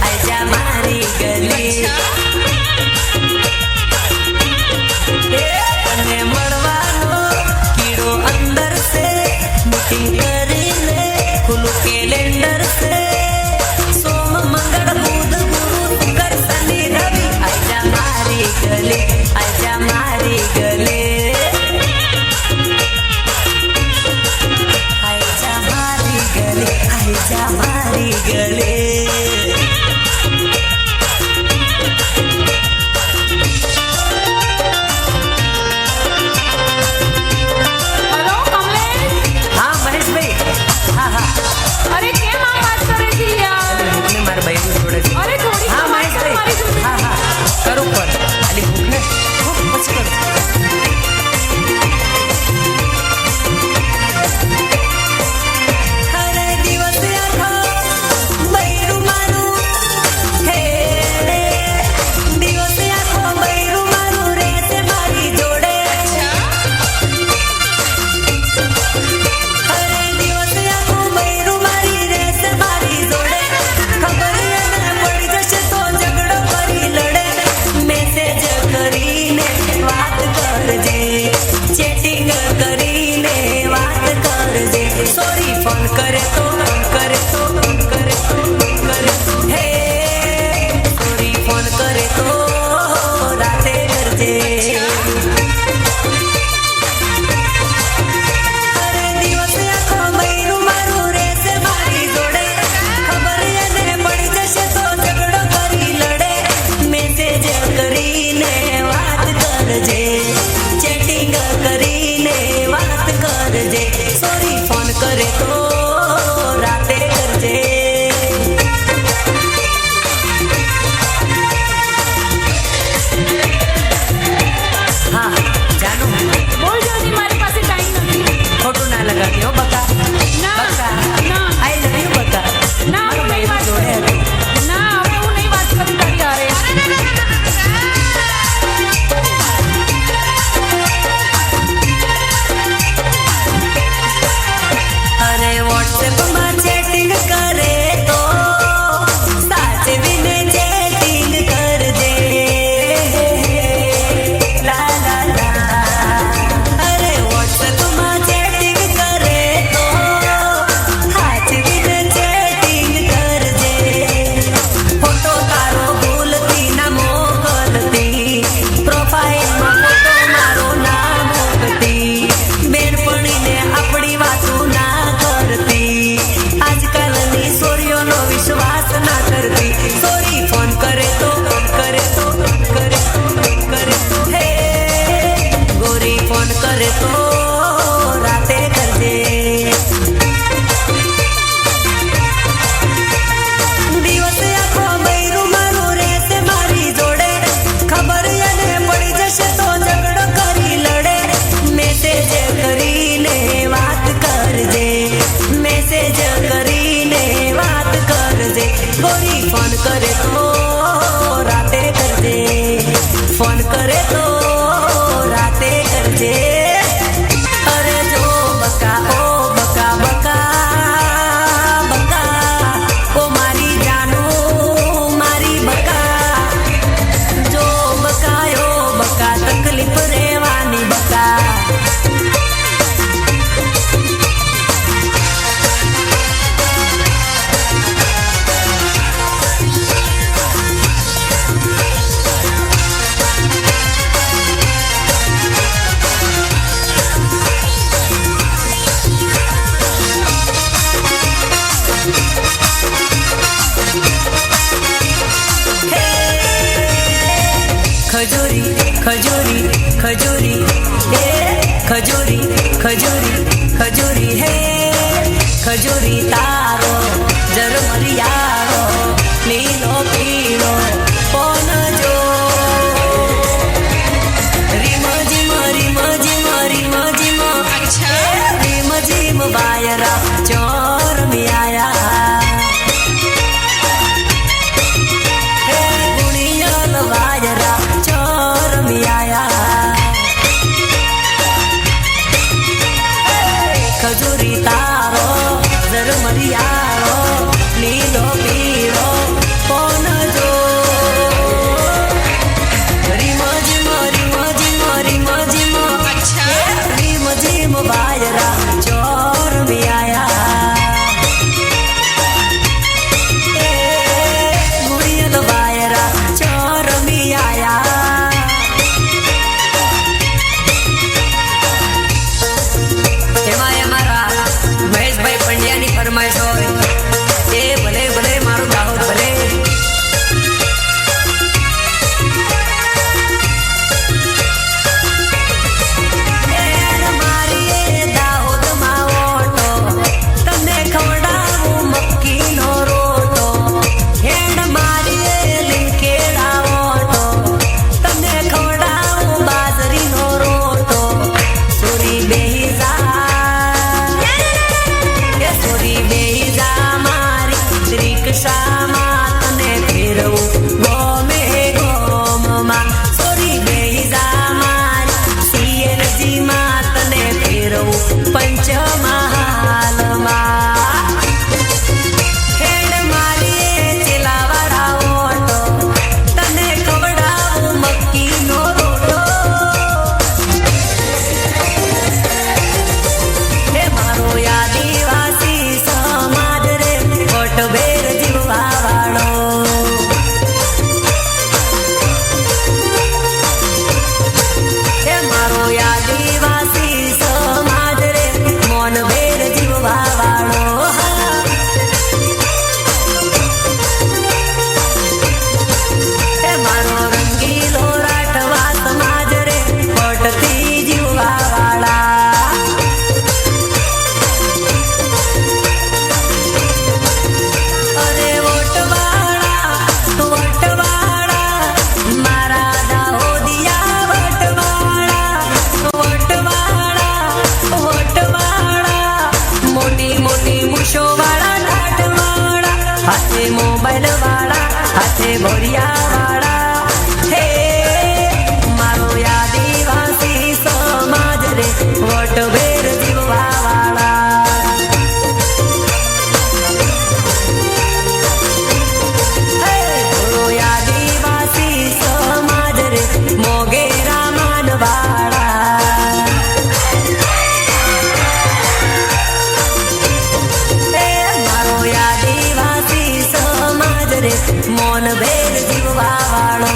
[SPEAKER 16] आजा मारी गली तने મળવાનો કીડો અંદર से मीटिंग કરીને ખુલ્લું કેલેન્ડર से સોમ મંગળ બુધ ગુરુ શુક્ર શનિ રવિ આજા મારી ગલી આજા મારી ગલી आजा मारी गली आजा मारी गली
[SPEAKER 11] हेलो कमलेश
[SPEAKER 16] हाँ महेश भाई हाँ हाँ
[SPEAKER 11] अरे क्या माँ बात कर रही थी यार
[SPEAKER 16] अपने मारे भाई को छोड़े
[SPEAKER 11] अरे थोड़ी
[SPEAKER 16] हाँ
[SPEAKER 11] तो बात
[SPEAKER 16] महेश
[SPEAKER 11] कर
[SPEAKER 16] भाई
[SPEAKER 11] हमारी जिंदगी
[SPEAKER 16] हाँ हाँ करो पर अली भूख ने कुछ कर हरे दिवस आखो बैरू मारू हे दिवस आखो बैरू मारू रे से मारी जोड़े हरे दिवस आखो बैरू मारी रे से मारी जोड़े खबर न पड़ी जશે तो झगड़ो करी लड़े मैसेज કરીને વાત કરજે ચેટિંગ કરીને વાત કરજે સોરી ફોન કરે તો કરે હે સોરી ફોન કરે તો રાતે કરજે અરે દિવસ આખો મહિનું મારું રહેશે મારી જોડે ખબર એને પડી જશે તો ઝઘડો કરી લડે મેસેજ કરીને વાત કરજે ચેટિંગ કરીને વાત કરજે સોરી ફોન કરે તો રાતે કરજે हाँ जानू
[SPEAKER 11] बोल जल्दी हमारे पास टाइम नहीं
[SPEAKER 16] ખોટું ના લગાડતી હો બકા
[SPEAKER 11] ના
[SPEAKER 16] બકા
[SPEAKER 11] ના
[SPEAKER 16] આઈ લવ યુ બકા
[SPEAKER 11] ના હું નહીં વાત
[SPEAKER 16] જોડે
[SPEAKER 11] કરું ના હવે હું નહીં વાત કરું તારી હારે
[SPEAKER 16] અરે વોટ્સએપ માં ચેટિંગ કરે તો સાચવીને ચેટિંગ કરજે લા લા લા અરે વોટ્સએપ માં ચેટિંગ કરે તો સાચવીને ચેટિંગ કરજે ફોટો તારો ભૂલતી ના મોકલતી પ્રોફાઇલમાં ફોટો મારો ના મૂકતી બેનપણીને આપણી વાતો ના કરતી આજકાલની સોરીઓનો વિશ્વાસ ના કરતી સોરી ફોન કરે તો કરે હે ગોરી ફોન કરે તો રાતે કરજે દિવસ આખો બૈરું મારું રહેશે મારી જોડે ખબર એને પડી જશે તો ઝઘડો કરી લડે મેસેજ કરીને વાત કરજે મેસેજ કરીને વાત કરજે ગોરી ફોન કરે તો રાતે કરજે ફોન કરે તો રાતે કરજે અરે જો બકા ઓ બકા બકા બકા ઓ મારી જાનું મારી બકા જો બકાયો બકા તકલીફ રહેવાની બકા ખજૂરી ખજૂરી ખજૂરી હે ખજૂરી ખજૂરી ખજૂરી હે ખજૂરી તારો જરમરિયાળો લીલો પીળો પોન જો રીમ જીમ રીમ જીમ રીમ જીમ રીમ જીમ બાયરા ચોર મિયાયા હે ગુણિયલ વાયરા ચોર મિયાયા ખજૂરી તારો જરમરિયાળો લીલો પીળો लाल वाला हाथे बोरिया वाला हे मारो आदिवासी समाज रे वोट बेर जीवा वाला हे मारो आदिवासी समाज रे मोगेरा मानवाड़ा मारो आदिवासी समाज रे मोन भेद जीवा वालो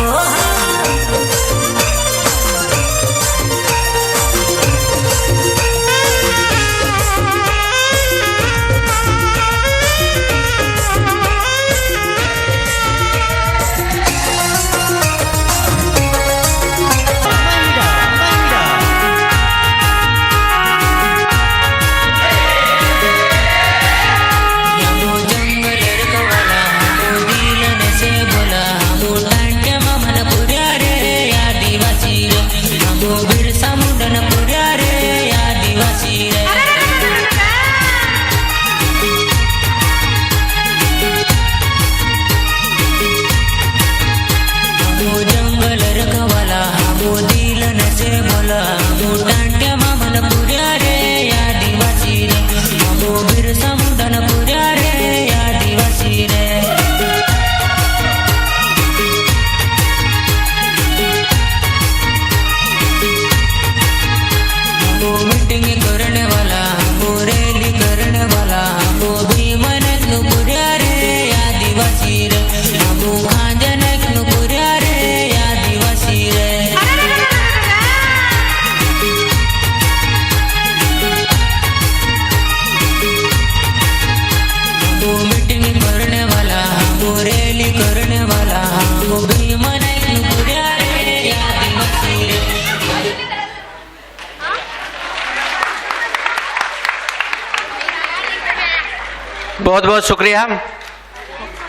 [SPEAKER 17] बहुत बहुत शुक्रिया।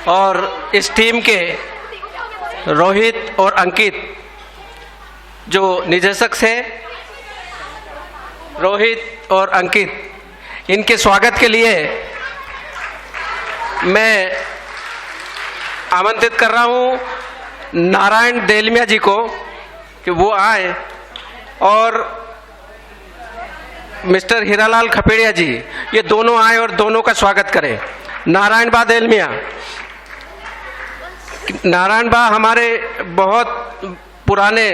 [SPEAKER 17] और इस टीम के रोहित और अंकित जो निदेशक से, रोहित और अंकित, इनके स्वागत के लिए मैं आमंत्रित कर रहा हूं नारायण देलमिया जी को कि वो आए और मिस्टर हीरालाल खपेड़िया जी ये दोनों आए और दोनों का स्वागत करें। नारायण बा देलमिया, नारायण बा हमारे बहुत पुराने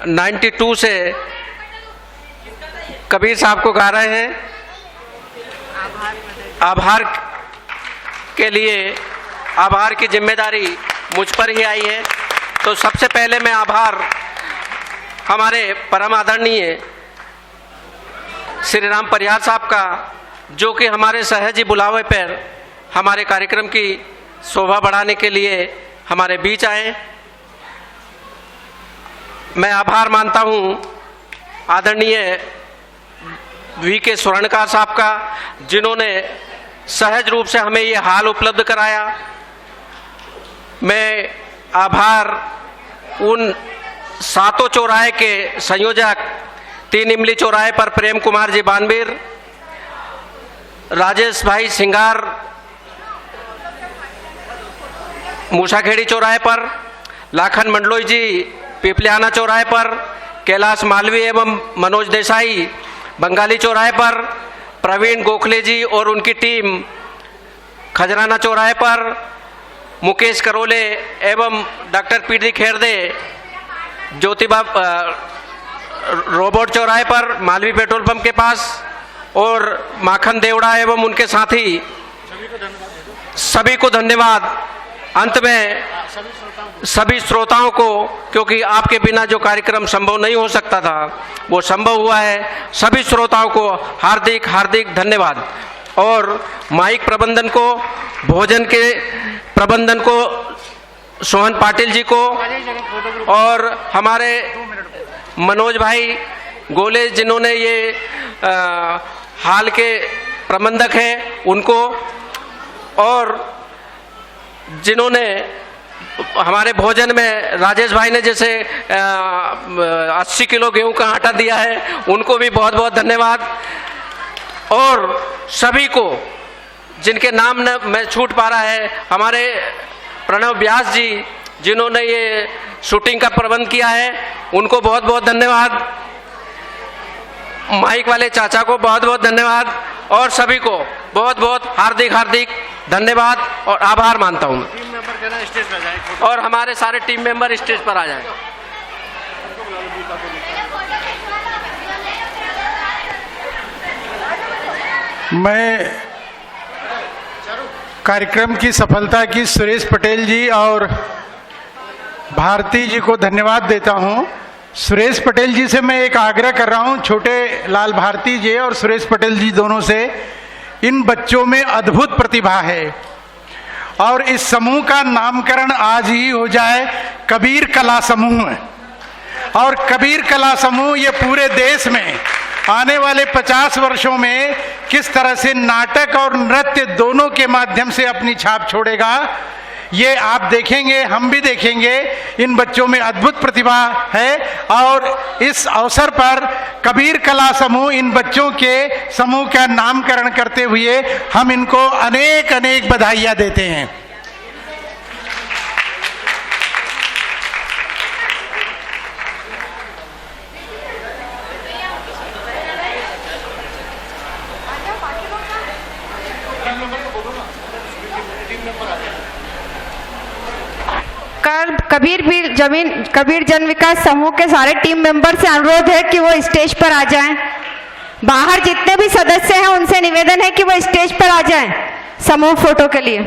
[SPEAKER 17] 92 से कबीर साहब को गा रहे हैं। आभार के लिए आभार की जिम्मेदारी मुझ पर ही आई है। तो सबसे पहले मैं आभार हमारे परम आदरणीय श्री राम परिहार साहब का, जो कि हमारे सहज बुलावे पर हमारे कार्यक्रम की शोभा बढ़ाने के लिए हमारे बीच आए। मैं आभार मानता हूं आदरणीय वी.के. स्वर्णकार साहब का, जिन्होंने सहज रूप से हमें ये हाल उपलब्ध कराया। मैं आभार उन सातों चौराहे के संयोजक, 3 इमली चौराहे पर प्रेम कुमार जी बानवीर, राजेश भाई सिंगार मूसाखेड़ी चौराहे पर, लाखन मंडलोई जी पिपलियाना चौराहे पर, कैलाश मालवी एवं मनोज देसाई बंगाली चौराहे पर, प्रवीण गोखले जी और उनकी टीम खजराना चौराहे पर, मुकेश करोले एवं डॉक्टर पी.डी. खेरदे ज्योतिबा रोबोट चौराहे पर, मालवी पेट्रोल पंप के पास, और माखन देवड़ा एवं उनके साथी सभी को धन्यवाद। अंत में सभी श्रोताओं को, क्योंकि आपके बिना जो कार्यक्रम संभव नहीं हो सकता था वो संभव हुआ है, सभी श्रोताओं को हार्दिक हार्दिक धन्यवाद। और माइक प्रबंधन को, भोजन के प्रबंधन को सोहन पाटिल जी को, और हमारे मनोज भाई गोले जिन्होंने ये हाल के प्रबंधक हैं उनको, और जिन्होंने हमारे भोजन में राजेश भाई ने जैसे 80 किलो गेहूं का आटा दिया है, उनको भी बहुत बहुत धन्यवाद। और सभी को जिनके नाम न मैं छूट पा रहा है, हमारे प्रणव व्यास जी जिन्होंने ये शूटिंग का प्रबंध किया है, उनको बहुत बहुत धन्यवाद। माइक वाले चाचा को बहुत बहुत धन्यवाद और सभी को बहुत बहुत हार्दिक हार्दिक धन्यवाद और आभार मानता हूँ। और हमारे सारे टीम मेंबर स्टेज पर आ जाएं।
[SPEAKER 18] मैं कार्यक्रम की सफलता की सुरेश पटेल जी और भारती जी को धन्यवाद देता हूं। सुरेश पटेल जी से मैं एक आग्रह कर रहा हूं, छोटे लाल भारती जी और सुरेश पटेल जी दोनों से, इन बच्चों में अद्भुत प्रतिभा है और इस समूह का नामकरण आज ही हो जाए कबीर कला समूह। और कबीर कला समूह ये पूरे देश में आने वाले 50 वर्षों में किस तरह से नाटक और नृत्य दोनों के माध्यम से अपनी छाप छोड़ेगा, ये आप देखेंगे, हम भी देखेंगे। इन बच्चों में अद्भुत प्रतिभा है और इस अवसर पर कबीर कला समूह इन बच्चों के समूह का नामकरण करते हुए हम इनको अनेक अनेक बधाइयां देते हैं।
[SPEAKER 19] कबीर जन विकास समूह के सारे टीम मेंबर से अनुरोध है कि वो स्टेज पर आ जाएं। बाहर जितने भी सदस्य हैं उनसे निवेदन है कि वो स्टेज पर आ जाएं समूह फोटो के लिए।